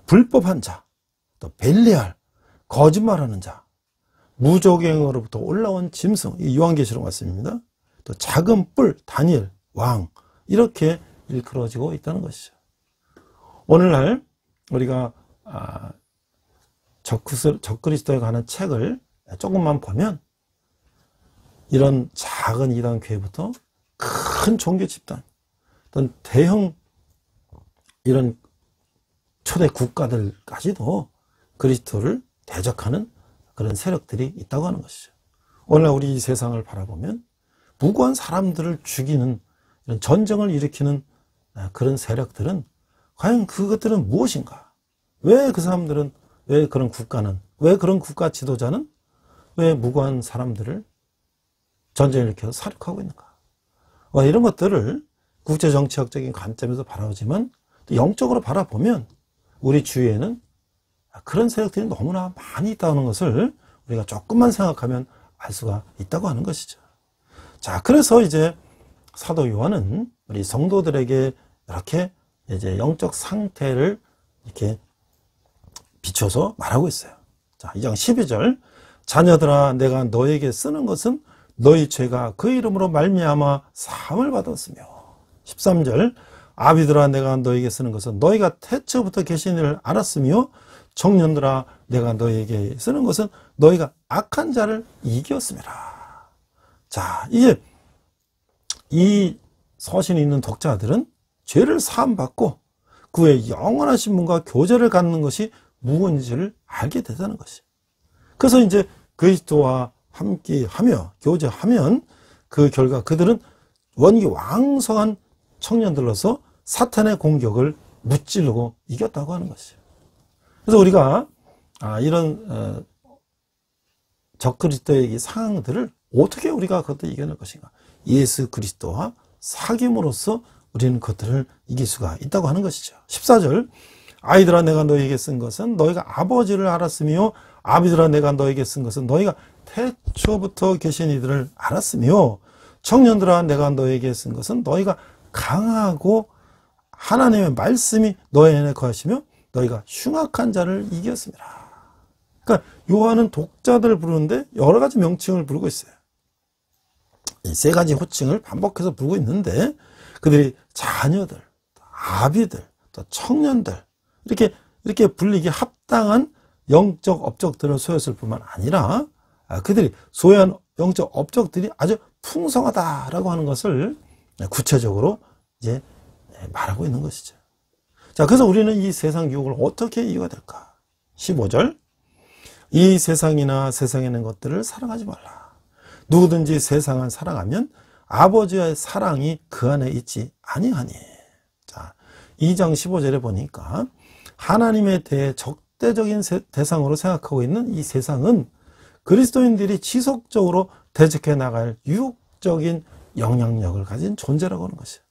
불법한 자, 또 벨리알, 거짓말하는 자, 무조갱으로부터 올라온 짐승, 이 요한계시록 말씀입니다. 또 작은 뿔, 다니엘, 왕, 이렇게 일컬어지고 있다는 것이죠. 오늘날 우리가 적그리스도에 관한 책을 조금만 보면 이런 작은 이단 교회부터 큰 종교 집단, 어떤 대형 이런 초대 국가들까지도 그리스도를 대적하는 그런 세력들이 있다고 하는 것이죠. 오늘날 우리 이 세상을 바라보면 무고한 사람들을 죽이는 이런 전쟁을 일으키는 그런 세력들은 과연 그것들은 무엇인가? 왜 그 사람들은, 왜 그런 국가는, 왜 그런 국가 지도자는 왜 무고한 사람들을 전쟁을 일으켜서 살육하고 있는가? 이런 것들을 국제정치학적인 관점에서 바라보지만 또 영적으로 바라보면 우리 주위에는 그런 세력들이 너무나 많이 있다는 것을 우리가 조금만 생각하면 알 수가 있다고 하는 것이죠. 자, 그래서 이제 사도 요한은 우리 성도들에게 이렇게 이제 영적 상태를 이렇게 비춰서 말하고 있어요. 자, 2장 12절. 자녀들아, 내가 너에게 쓰는 것은 너희 죄가 그 이름으로 말미암아 사함을 받았으며. 13절. 아비들아, 내가 너에게 쓰는 것은 너희가 태초부터 계신 일을 알았으며, 청년들아, 내가 너에게 쓰는 것은 너희가 악한 자를 이겼음이라. 자, 이제 이 서신이 있는 독자들은 죄를 사함받고 그 후에 영원하신 분과 교제를 갖는 것이 무엇인지를 알게 되다는 것이. 그래서 이제 그리스도와 함께 하며 교제하면 그 결과 그들은 원기왕성한 청년들로서 사탄의 공격을 무찌르고 이겼다고 하는 것이에요. 그래서 우리가 이런 적그리스도의 상황들을 어떻게 우리가 그것도 이겨낼 것인가? 예수 그리스도와 사귐으로써 우리는 그것들을 이길 수가 있다고 하는 것이죠. 14절. 아이들아, 내가 너에게 쓴 것은 너희가 아버지를 알았으며, 아비들아, 내가 너에게 쓴 것은 너희가 태초부터 계신 이들을 알았으며, 청년들아, 내가 너에게 쓴 것은 너희가 강하고 하나님의 말씀이 너희 안에 거하시며 너희가 흉악한 자를 이겼습니다. 그러니까 요한은 독자들을 부르는데 여러 가지 명칭을 부르고 있어요. 이 세 가지 호칭을 반복해서 부르고 있는데 그들이 자녀들, 아비들, 또 청년들 이렇게 불리기 합당한 영적 업적들을 소유했을 뿐만 아니라 그들이 소유한 영적 업적들이 아주 풍성하다라고 하는 것을 구체적으로 이제 말하고 있는 것이죠. 자, 그래서 우리는 이 세상 유혹을 어떻게 이겨야 될까? 15절. 이 세상이나 세상에 있는 것들을 사랑하지 말라. 누구든지 세상을 사랑하면 아버지의 사랑이 그 안에 있지 아니하니. 자, 2장 15절에 보니까 하나님에 대해 적대적인 대상으로 생각하고 있는 이 세상은 그리스도인들이 지속적으로 대적해 나갈 유혹적인 영향력을 가진 존재라고 하는 것이에요.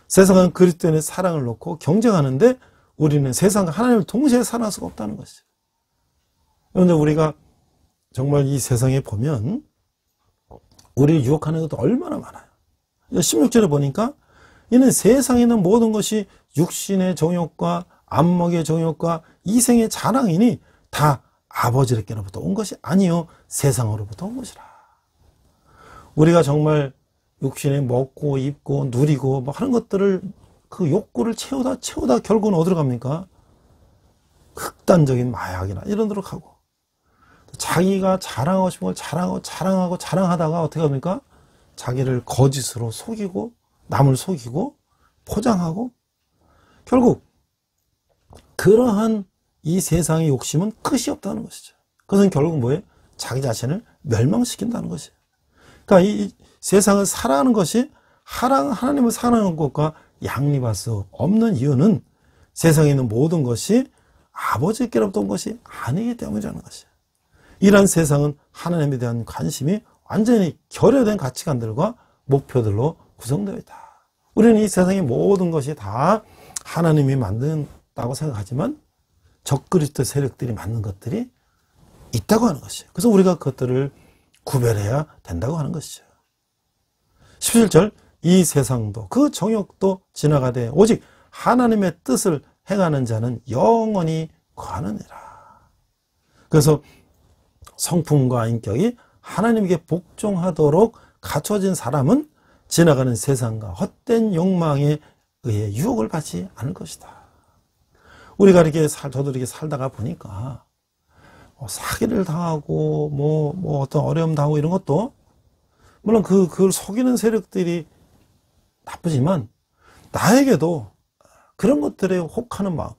세상은 그리스도인의 사랑을 놓고 경쟁하는데 우리는 세상과 하나님을 동시에 사랑할 수가 없다는 것이죠. 그런데 우리가 정말 이 세상에 보면 우리를 유혹하는 것도 얼마나 많아요. 16절에 보니까 이는 세상에 있는 모든 것이 육신의 정욕과 안목의 정욕과 이생의 자랑이니 다 아버지께로부터 온 것이 아니요 세상으로부터 온 것이라. 우리가 정말 육신에 먹고 입고 누리고 뭐 하는 것들을 그 욕구를 채우다 결국은 어디로 갑니까? 극단적인 마약이나 이런 데로 가고 자기가 자랑하고 싶은 걸 자랑하다가 어떻게 합니까? 자기를 거짓으로 속이고 남을 속이고 포장하고 결국 그러한 이 세상의 욕심은 끝이 없다는 것이죠. 그것은 결국 뭐예요? 자기 자신을 멸망시킨다는 것이에요. 그러니까 이 세상을 사랑하는 것이 하나님을 사랑하는 것과 양립할 수 없는 이유는 세상에 있는 모든 것이 아버지께로부터 온 것이 아니기 때문이라는 것이에요. 이러한 세상은 하나님에 대한 관심이 완전히 결여된 가치관들과 목표들로 구성되어 있다. 우리는 이 세상의 모든 것이 다 하나님이 만든다고 생각하지만 적그리스도 세력들이 만든 것들이 있다고 하는 것이에요. 그래서 우리가 그것들을 구별해야 된다고 하는 것이죠. 17절 이 세상도 그 정욕도 지나가되 오직 하나님의 뜻을 행하는 자는 영원히 거하느니라. 그래서 성품과 인격이 하나님께 복종하도록 갖춰진 사람은 지나가는 세상과 헛된 욕망에 의해 유혹을 받지 않을 것이다. 우리가 이렇게 저도 이렇게 살다가 보니까 사기를 당하고 뭐 어떤 어려움 당하고 이런 것도 물론 그걸 속이는 세력들이 나쁘지만 나에게도 그런 것들에 혹하는 마음,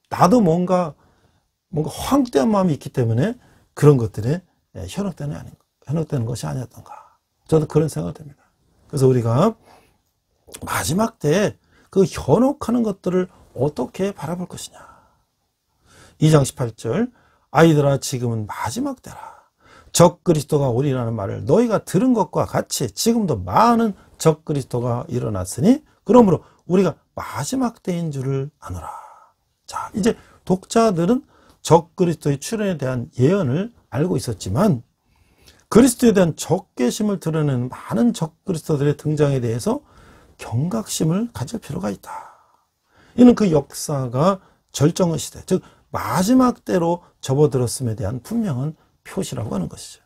나도 뭔가 허황된 마음이 있기 때문에 그런 것들에 현혹되는 것이 아니었던가. 저도 그런 생각이 듭니다. 그래서 우리가 마지막 때에 그 현혹하는 것들을 어떻게 바라볼 것이냐. 2장 18절 아이들아 지금은 마지막 때라. 적그리스도가 오리라는 말을 너희가 들은 것과 같이 지금도 많은 적그리스도가 일어났으니 그러므로 우리가 마지막 때인 줄을 아노라. 자, 이제 독자들은 적그리스도의 출현에 대한 예언을 알고 있었지만 그리스도에 대한 적개심을 드러내는 많은 적그리스도들의 등장에 대해서 경각심을 가질 필요가 있다. 이는 그 역사가 절정의 시대, 즉 마지막 때로 접어들었음에 대한 분명한 표시라고 하는 것이죠.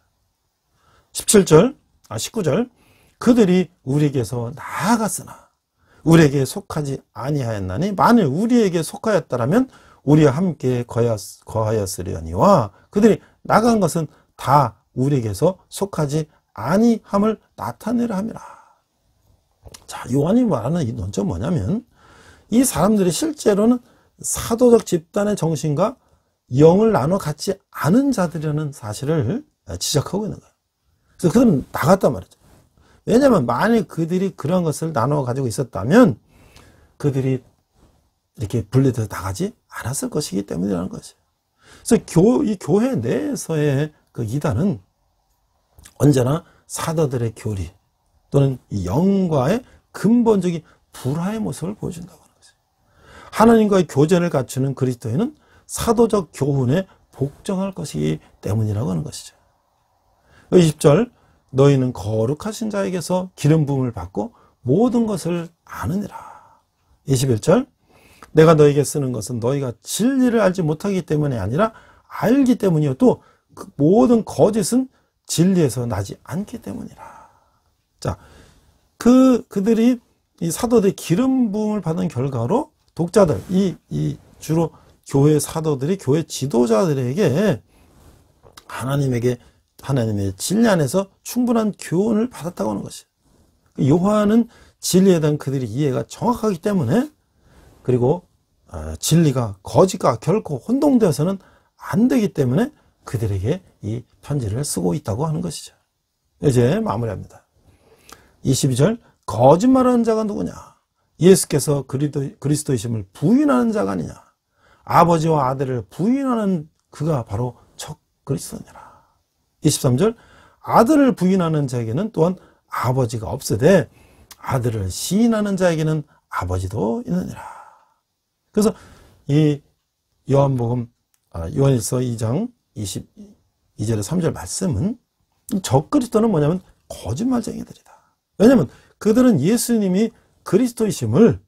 19절 그들이 우리에게서 나아갔으나 우리에게 속하지 아니하였나니 만일 우리에게 속하였다라면 우리와 함께 거하였으려니와 그들이 나간 것은 다 우리에게서 속하지 아니함을 나타내려 함이라. 자, 요한이 말하는 이 논점 뭐냐면 이 사람들이 실제로는 사도적 집단의 정신과 영을 나눠 갖지 않은 자들이라는 사실을 지적하고 있는 거예요. 그래서 그들은 나갔단 말이죠. 왜냐하면 만약 그들이 그런 것을 나눠 가지고 있었다면 그들이 이렇게 분리돼서 나가지 않았을 것이기 때문이라는 것이에요. 그래서 이 교회 내에서의 그 이단은 언제나 사도들의 교리 또는 이 영과의 근본적인 불화의 모습을 보여준다고 하는 것이에요. 하나님과의 교제를 갖추는 그리스도인은 사도적 교훈에 복종할 것이기 때문이라고 하는 것이죠. 20절 너희는 거룩하신 자에게서 기름 부음을 받고 모든 것을 아느니라. 21절 내가 너에게 쓰는 것은 너희가 진리를 알지 못하기 때문이 아니라 알기 때문이요 또 그 모든 거짓은 진리에서 나지 않기 때문이라. 자, 그들이 이 사도들의 기름 부음을 받은 결과로 독자들, 이 주로 교회 사도들이 교회 지도자들에게 하나님의 진리 안에서 충분한 교훈을 받았다고 하는 것이에요. 요한은 진리에 대한 그들의 이해가 정확하기 때문에 그리고 진리가 거짓과 결코 혼동되어서는 안 되기 때문에 그들에게 이 편지를 쓰고 있다고 하는 것이죠. 이제 마무리합니다. 22절 거짓말하는 자가 누구냐? 예수께서 그리스도이심을 부인하는 자가 아니냐? 아버지와 아들을 부인하는 그가 바로 적그리스도니라. 23절 아들을 부인하는 자에게는 또한 아버지가 없으되 아들을 시인하는 자에게는 아버지도 있느니라. 그래서 이 요한일서 2장 22절에 3절 말씀은 적그리스도는 뭐냐면 거짓말쟁이들이다. 왜냐하면 그들은 예수님이 그리스도이심을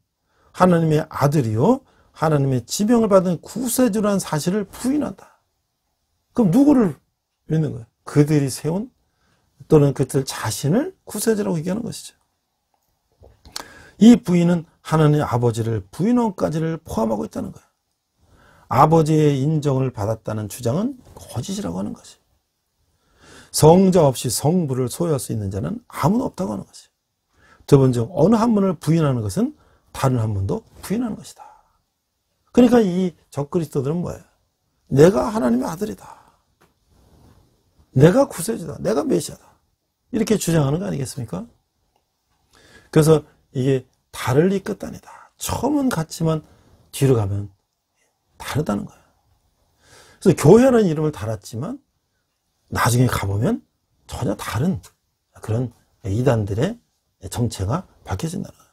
하나님의 아들이요 하나님의 지명을 받은 구세주라는 사실을 부인한다. 그럼 누구를 믿는 거예요? 그들이 세운 또는 그들 자신을 구세주라고 얘기하는 것이죠. 이 부인은 하나님 아버지를 부인원까지를 포함하고 있다는 거예요. 아버지의 인정을 받았다는 주장은 거짓이라고 하는 것이. 성자 없이 성부를 소유할 수 있는 자는 아무도 없다고 하는 것이에요. 두 번째, 어느 한 분을 부인하는 것은 다른 한 분도 부인하는 것이다. 그러니까 이 적그리스도들은 뭐예요? 내가 하나님의 아들이다. 내가 구세주다. 내가 메시아다. 이렇게 주장하는 거 아니겠습니까? 그래서 이게 달을 이끌다니다. 처음은 같지만 뒤로 가면 다르다는 거예요. 그래서 교회라는 이름을 달았지만 나중에 가보면 전혀 다른 그런 이단들의 정체가 밝혀진다는 거예요.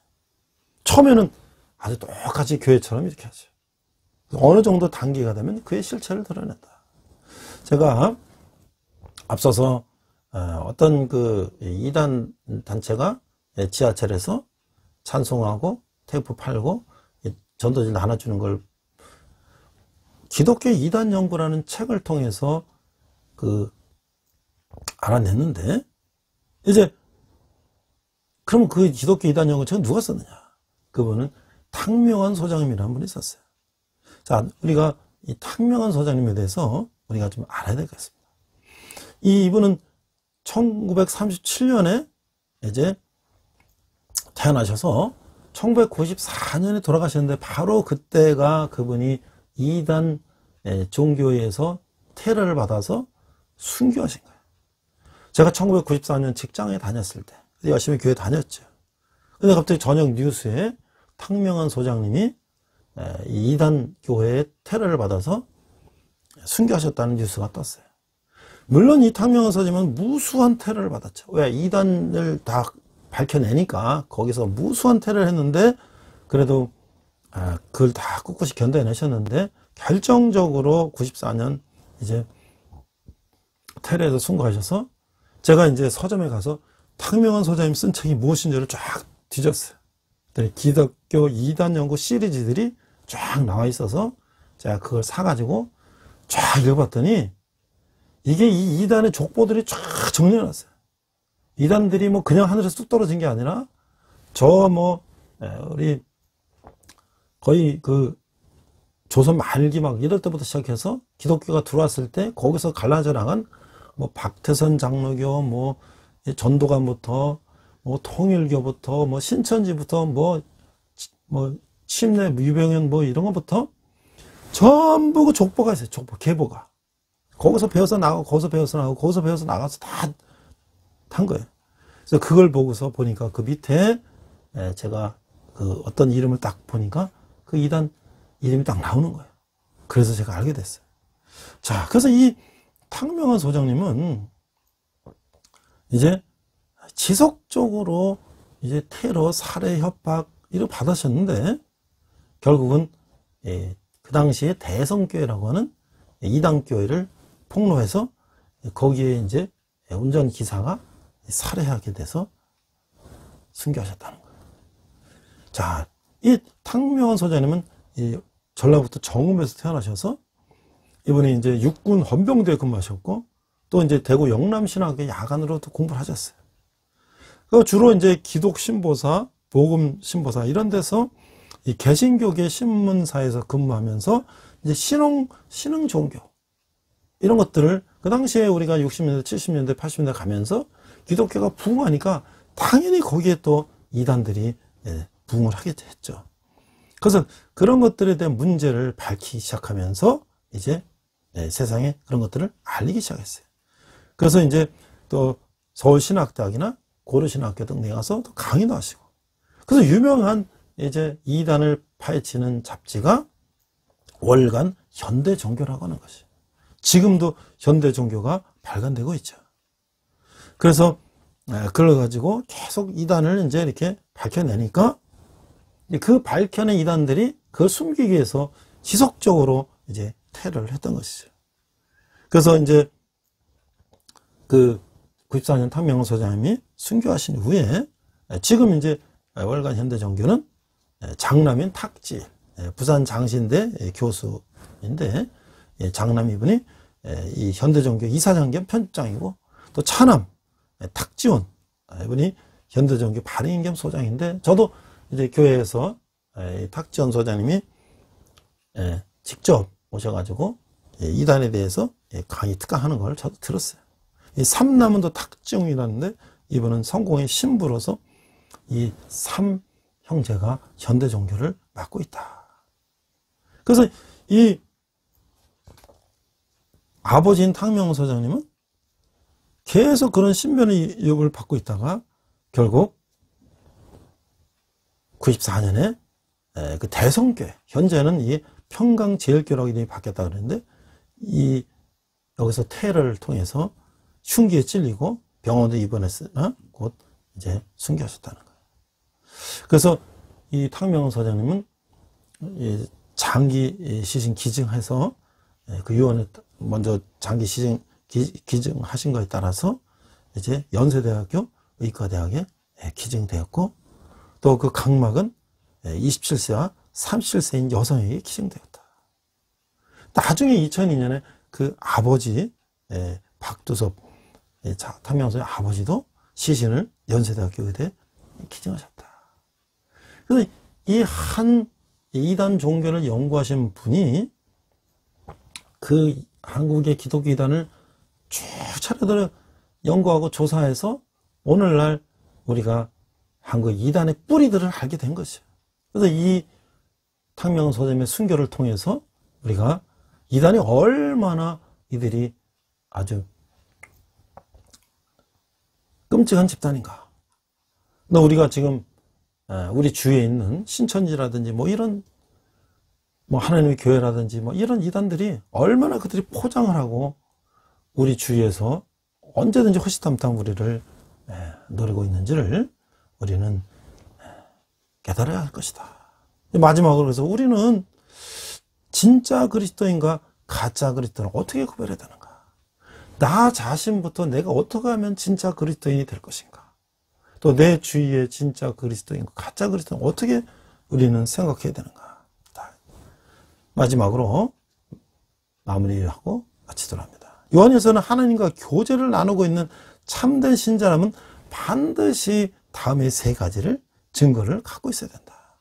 처음에는 아주 똑같이 교회처럼 이렇게 하죠. 어느 정도 단계가 되면 그의 실체를 드러낸다. 제가 앞서서 어떤 그 이단 단체가 지하철에서 찬송하고 테이프 팔고 전도지 나눠주는 걸 기독교 이단 연구라는 책을 통해서 알아냈는데, 이제 그럼 그 기독교 이단 연구 책은 누가 썼느냐? 그분은 탕명환 소장님이라는 분이 썼어요. 자, 우리가 이 탕명환 소장님에 대해서 우리가 좀 알아야 되겠습니다. 이분은 1937년에 이제 태어나셔서 1994년에 돌아가셨는데, 바로 그때가 그분이 이단 종교에서 테러를 받아서 순교하신 거예요. 제가 1994년 직장에 다녔을 때 열심히 교회 다녔죠. 근데 갑자기 저녁 뉴스에 탕명환 소장님이 이단 교회의 테러를 받아서 순교하셨다는 뉴스가 떴어요. 물론 이 탕명환 소장님은 무수한 테러를 받았죠. 왜? 이단을 다 밝혀내니까 거기서 무수한 테러를 했는데, 그래도 그걸 다 꿋꿋이 견뎌내셨는데, 결정적으로 94년 이제 테러에서 순교하셔서, 제가 이제 서점에 가서 탕명환 소장님 쓴 책이 무엇인지를 쫙 뒤졌어요. 기독교 이단 연구 시리즈들이 쫙 나와 있어서 제가 그걸 사가지고 쫙 읽어봤더니, 이게 이 이단의 족보들이 쫙 정리해놨어요. 이단들이 뭐 그냥 하늘에서 뚝 떨어진 게 아니라, 우리 거의 조선 말기 막 이럴 때부터 시작해서 기독교가 들어왔을 때 거기서 갈라져 나간 박태선 장로교, 전도관부터 통일교부터 신천지부터 침례 유병현 이런 것부터 전부 그 족보가 있어요. 족보 계보가. 거기서 배워서 나가고 거기서 배워서 나가고 거기서 배워서 나가서 다 한 거예요. 그래서 그걸 보고서 보니까 그 밑에 제가 어떤 이름을 딱 보니까 그 이단 이름이 딱 나오는 거예요. 그래서 제가 알게 됐어요. 자, 그래서 이 탕명환 소장님은 이제 지속적으로 이제 테러, 살해, 협박 이렇게 받으셨는데, 결국은 그 당시에 대성교회라고 하는 이단교회를 폭로해서 거기에 이제 운전기사가 살해하게 돼서 순교하셨다는 거예요. 자, 이 탕명환 소장님은 전라북도 정읍에서 태어나셔서 이분이 이제 육군 헌병대에 근무하셨고, 또 이제 대구 영남신학교 야간으로도 공부를 하셨어요. 주로 이제 기독신보사, 복음신보사 이런 데서 이 개신교계 신문사에서 근무하면서 이제 신흥종교 이런 것들을 그 당시에 우리가 60년대, 70년대, 80년대 가면서 기독교가 부흥하니까 당연히 거기에 또 이단들이 부흥을 하게 됐죠. 그래서 그런 것들에 대한 문제를 밝히기 시작하면서 이제 세상에 그런 것들을 알리기 시작했어요. 그래서 이제 또 서울신학대학이나 고려신학교 등 데 가서 또 강의도 하시고, 그래서 유명한 이제 이단을 파헤치는 잡지가 월간 현대종교라고 하는 것이, 지금도 현대종교가 발간되고 있죠. 그래서 그걸 가지고 계속 이단을 이제 이렇게 밝혀내니까, 그 밝혀낸 이단들이 그걸 숨기기 위해서 지속적으로 이제 테러를 했던 것이죠. 그래서 이제 94년 탕명환 소장님이 순교하신 후에 지금 이제 월간 현대종교는 장남인 탁지, 부산 장신대 교수인데, 장남 이분이 이 현대종교 이사장 겸 편집장이고, 또 차남 탁지원 이분이 현대종교 발행인 겸 소장인데, 저도 이제 교회에서 탁지원 소장님이 직접 오셔가지고 이단에 대해서 강의 특강하는 걸 저도 들었어요. 이 삼남은도 탁지웅이라는데 이분은 성공의 신부로서 이 삼 형제가 현대 종교를 맡고 있다. 그래서 이 아버지인 탕명원 소장님은 계속 그런 신변의 위협을 받고 있다가 결국 94년에 그 대성교회, 현재는 이 평강제일교라고 이름이 바뀌었다 그랬는데, 이 여기서 퇴를 통해서 흉기에 찔리고 병원에 입원했으나 곧 이제 순교하셨다는 거예요. 그래서 이 탕명원 소장님은 장기 시신 기증해서 그 유언에 먼저 장기 시신 기증하신 거에 따라서 이제 연세대학교 의과대학에 기증되었고, 또 그 각막은 27세와 37세인 여성에게 기증되었다. 나중에 2002년에 그 아버지 박두섭 탕명원 아버지도 시신을 연세대학교 의대에 기증하셨다. 그래서 이 한 이단 종교를 연구하신 분이 그 한국의 기독교 이단을 쭉 차례대로 연구하고 조사해서 오늘날 우리가 한국 이단의 뿌리들을 알게 된 것이에요. 그래서 이 탕명원 소장님의 순교를 통해서 우리가 이단이 얼마나 이들이 아주 끔찍한 집단인가. 우리가 지금 우리 주위에 있는 신천지라든지 뭐 이런 뭐 하나님의 교회라든지 뭐 이런 이단들이 얼마나 그들이 포장을 하고 우리 주위에서 언제든지 허시탐탐 우리를 노리고 있는지를 우리는 깨달아야 할 것이다. 마지막으로 그래서 우리는 진짜 그리스도인과 가짜 그리스도를 어떻게 구별해야 되는가? 나 자신부터 내가 어떻게 하면 진짜 그리스도인이 될 것인가? 또 내 주위에 진짜 그리스도인과 가짜 그리스도인 어떻게 우리는 생각해야 되는가? 마지막으로 마무리를 하고 마치도록 합니다. 요한일서는 하나님과 교제를 나누고 있는 참된 신자라면 반드시 다음의 세 가지를 증거를 갖고 있어야 된다.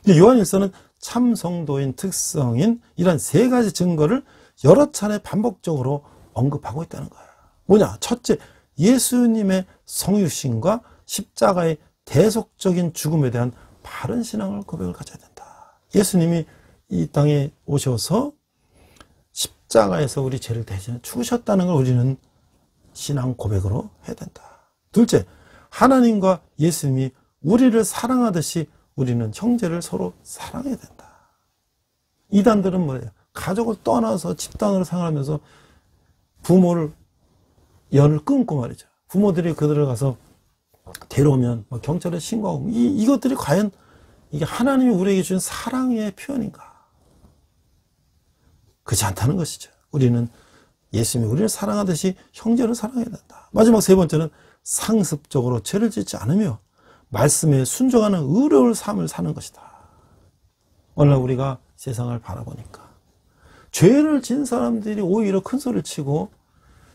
요한일서는 참 성도인 특성인 이런 세 가지 증거를 여러 차례 반복적으로 언급하고 있다는 거예요. 뭐냐? 첫째, 예수님의 성육신과 십자가의 대속적인 죽음에 대한 바른 신앙을 고백을 가져야 된다. 예수님이 이 땅에 오셔서 십자가에서 우리 죄를 대신해 죽으셨다는 걸 우리는 신앙 고백으로 해야 된다. 둘째, 하나님과 예수님이 우리를 사랑하듯이 우리는 형제를 서로 사랑해야 된다. 이단들은 뭐예요? 가족을 떠나서 집단으로 생활하면서 부모를 연을 끊고 말이죠. 부모들이 그들을 가서 데려오면 경찰에 신고하고 이것들이 과연 이게 하나님이 우리에게 주신 사랑의 표현인가? 그렇지 않다는 것이죠. 우리는 예수님이 우리를 사랑하듯이 형제를 사랑해야 된다. 마지막 세 번째는 상습적으로 죄를 짓지 않으며 말씀에 순종하는 의로울 삶을 사는 것이다. 오늘 우리가 세상을 바라보니까 죄를 지은 사람들이 오히려 큰 소리를 치고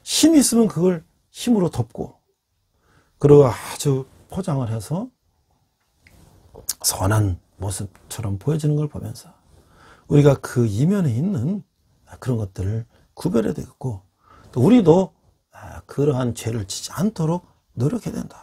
힘이 있으면 그걸 힘으로 덮고 그리고 아주 포장을 해서 선한 모습처럼 보여지는 걸 보면서 우리가 그 이면에 있는 그런 것들을 구별해야 되겠고 또 우리도 그러한 죄를 지지 않도록 노력해야 된다.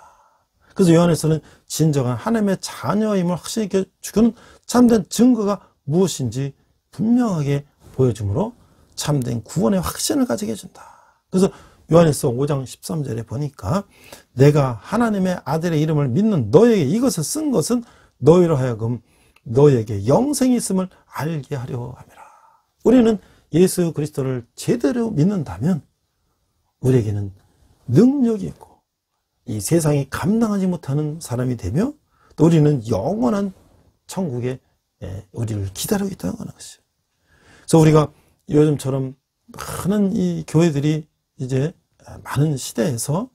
그래서 요한에서는 진정한 하나님의 자녀임을 확실히 주는 참된 증거가 무엇인지 분명하게 보여주므로 참된 구원의 확신을 가지게 해준다. 그래서 요한에서 5장 13절에 보니까 내가 하나님의 아들의 이름을 믿는 너에게 이것을 쓴 것은 너희로 하여금 너에게 영생이 있음을 알게 하려 함이라. 우리는 예수 그리스도를 제대로 믿는다면 우리에게는 능력이 있고 이 세상이 감당하지 못하는 사람이 되며 또 우리는 영원한 천국에 우리를 기다리고 있다는 것이죠. 그래서 우리가 요즘처럼 많은 이 교회들이 이제 많은 시대에서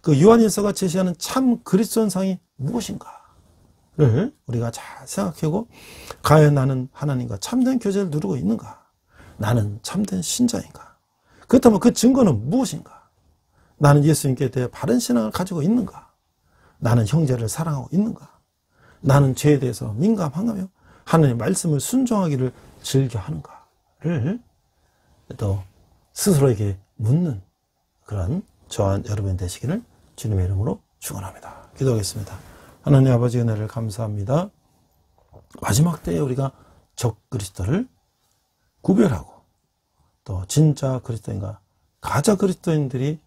그 요한일서가 제시하는 참 그리스도인상이 무엇인가를 우리가 잘 생각하고 과연 나는 하나님과 참된 교제를 누리고 있는가? 나는 참된 신자인가? 그렇다면 그 증거는 무엇인가? 나는 예수님께 대해 바른 신앙을 가지고 있는가? 나는 형제를 사랑하고 있는가? 나는 죄에 대해서 민감한가며 하나님의 말씀을 순종하기를 즐겨하는가를 또 스스로에게 묻는 그런 저와 여러분 되시기를 주님의 이름으로 축원합니다. 기도하겠습니다. 하나님 아버지 은혜를 감사합니다. 마지막 때에 우리가 적 그리스도를 구별하고 또 진짜 그리스도인과 가짜 그리스도인들이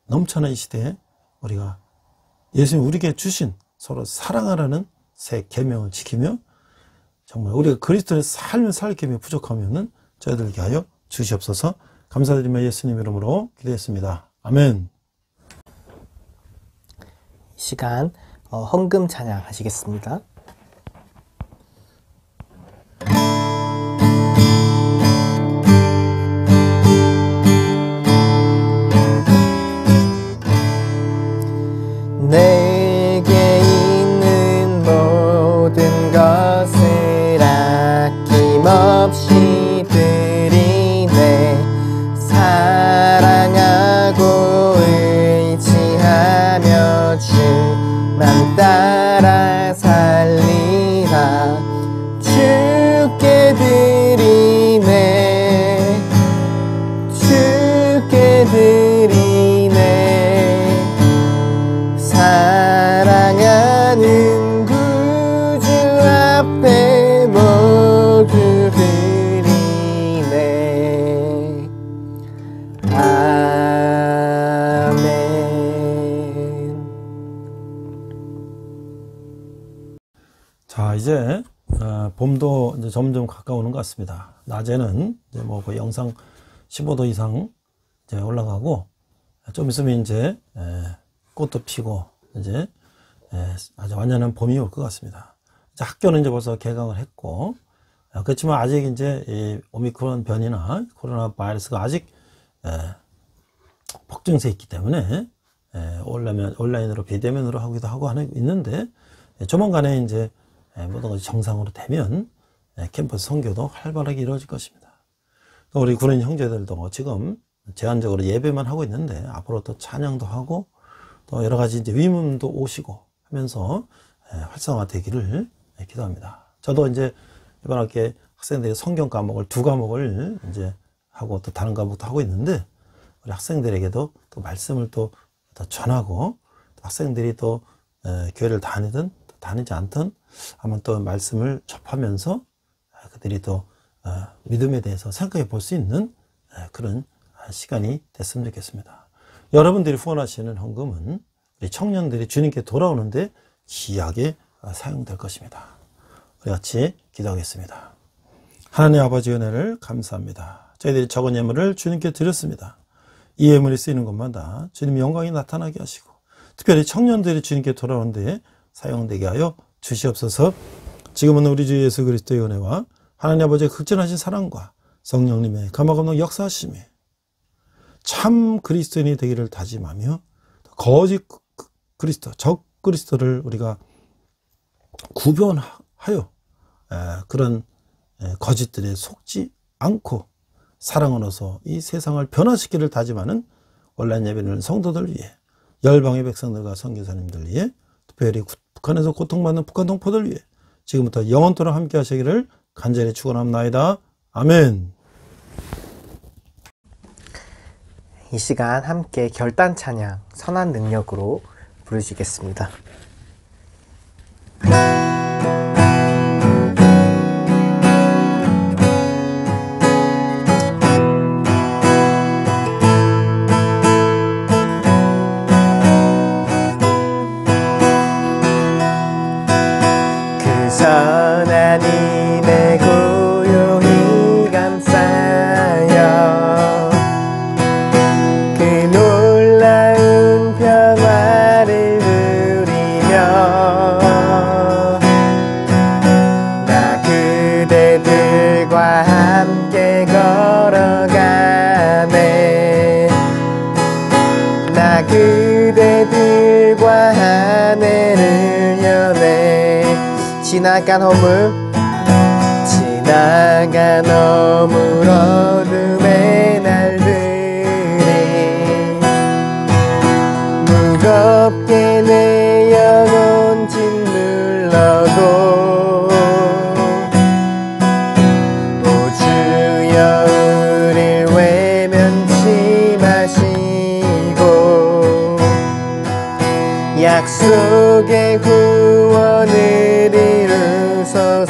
넘쳐난 이 시대에 우리가 예수님 우리에게 주신 서로 사랑하라는 새 계명을 지키며 정말 우리가 그리스도의 삶을 살 계명이 부족하면은 저희들에게 하여 주시옵소서. 감사드리며 예수님 이름으로 기도했습니다. 아멘. 이 시간 헌금 찬양 하시겠습니다. 내게 있는 모든 것을 아낌없이 드리네. 사랑하고 의지하며 주만 따라 살리라. 주께 드리네. 주께 드리네. 사랑하는 구주 앞에 모두 드리네. 아멘. 자, 이제 봄도 이제 점점 가까우는 것 같습니다. 낮에는 이제 뭐 거의 영상 15도 이상 이제 올라가고 좀 있으면 이제 꽃도 피고 이제 아주 완전한 봄이 올 것 같습니다. 이제 학교는 이제 벌써 개강을 했고 그렇지만 아직 이제 이 오미크론 변이나 코로나 바이러스가 아직 폭증세에 있기 때문에 온라인으로 비대면으로 하기도 하고 있는데 조만간에 이제 모든 것이 정상으로 되면 캠퍼스 선교도 활발하게 이루어질 것입니다. 또 우리 군인 형제들도 지금 제한적으로 예배만 하고 있는데 앞으로 또 찬양도 하고 또 여러 가지 이제 위문도 오시고 하면서 활성화되기를 기도합니다. 저도 이제 이번 학기에 학생들이 성경 과목을 2과목을 이제 하고 또 다른 과목도 하고 있는데 우리 학생들에게도 또 말씀을 또 전하고 또 학생들이 또 교회를 다니든 다니지 않든 한번 또 말씀을 접하면서 그들이 또 믿음에 대해서 생각해 볼 수 있는 그런 시간이 됐으면 좋겠습니다. 여러분들이 후원하시는 헌금은 우리 청년들이 주님께 돌아오는데 귀하게 사용될 것입니다. 우리 같이 기도하겠습니다. 하나님 아버지 은혜를 감사합니다. 저희들이 적은 예물을 주님께 드렸습니다. 이 예물이 쓰이는 것마다 주님의 영광이 나타나게 하시고 특별히 청년들이 주님께 돌아오는데 사용되게 하여 주시옵소서. 지금은 우리 주 예수 그리스도의 은혜와 하나님 아버지의 극진하신 사랑과 성령님의 감화감동 역사하심이 참 그리스도인이 되기를 다짐하며 거짓 그리스도, 적 그리스도를 우리가 구별하여 그런 거짓들에 속지 않고 사랑으로서 이 세상을 변화시키기를 다짐하는 온라인 예배를 성도들 위해 열방의 백성들과 선교사님들 위해 특별히 북한에서 고통받는 북한 동포들 위해 지금부터 영원토록 함께 하시기를 간절히 축원합니다. 아멘. 이 시간 함께 결단 찬양 선한 능력으로 부르시겠습니다. 그 선한 힘에 고요히 감싸여 그 놀라운 평화를 누리며 나 그대들과 함께 걸어가네. 나 그대들과 하늘을 여네. 지나간 어물 어둠의 날들이 무겁게 내 영혼 짓눌러도 오 주여 우릴 외면치 마시고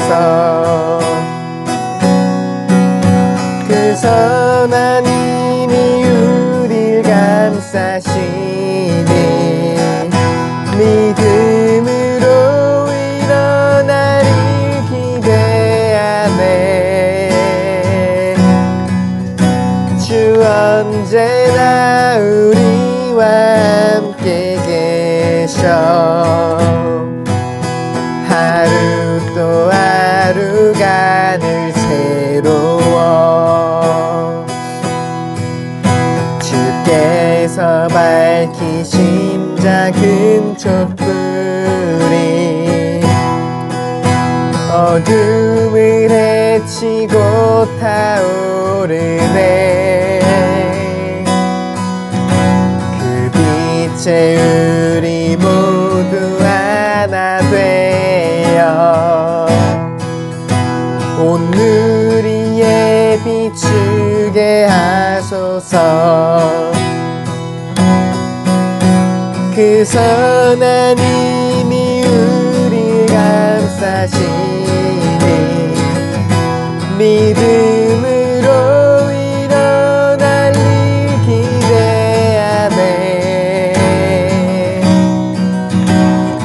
주옵소서. 그 선한 힘이 우릴 감싸시니 믿음으로 일어나를 기대하네. 주 언제나 우리와 함께 계셔. 하루 또 하루가 늘 새로워. 주께서 밝히신 작은 촛불이 어둠을 헤치고 타오르네. 그 빛에 우리 모두 하나 되어 오늘 이에 비추게 하소서. 그 선한 힘이 우리 감싸시니 믿음으로 일어날 일 기대하네.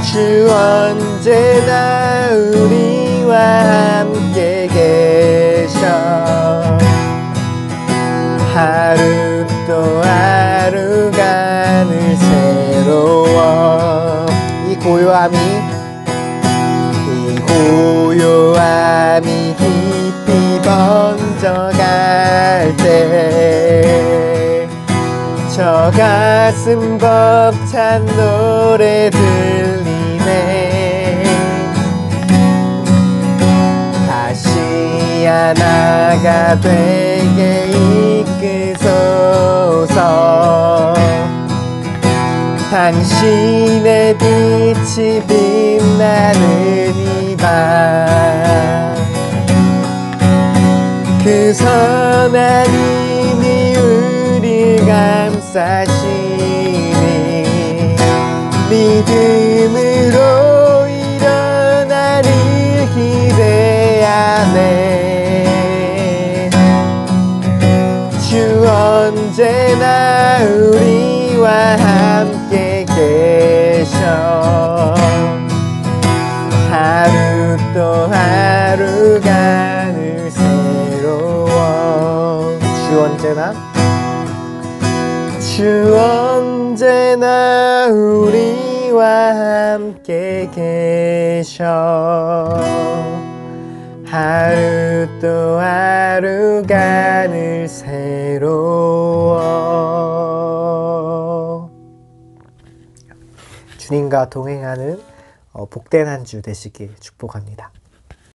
주 언제나 우리와 함께 계셔. 하루 또 하루가 늘 새로워. 이 고요함이 깊이 번져갈 때 저 가슴 벅찬 노래 들리네. 다시 하나가 되게 이끄소서. 당신의 빛이 빛나는 이 밤 그 선한 힘이 우릴 감싸시니 믿음으로 일어나를 기대하네. 주 언제나 우리와 함께 계셔. 하루 또 하루가 늘 새로워. 주 언제나 우리와 함께 계셔. 하루 또 하루가 늘 새로워. 주님과 동행하는 복된 한 주 되시길 축복합니다.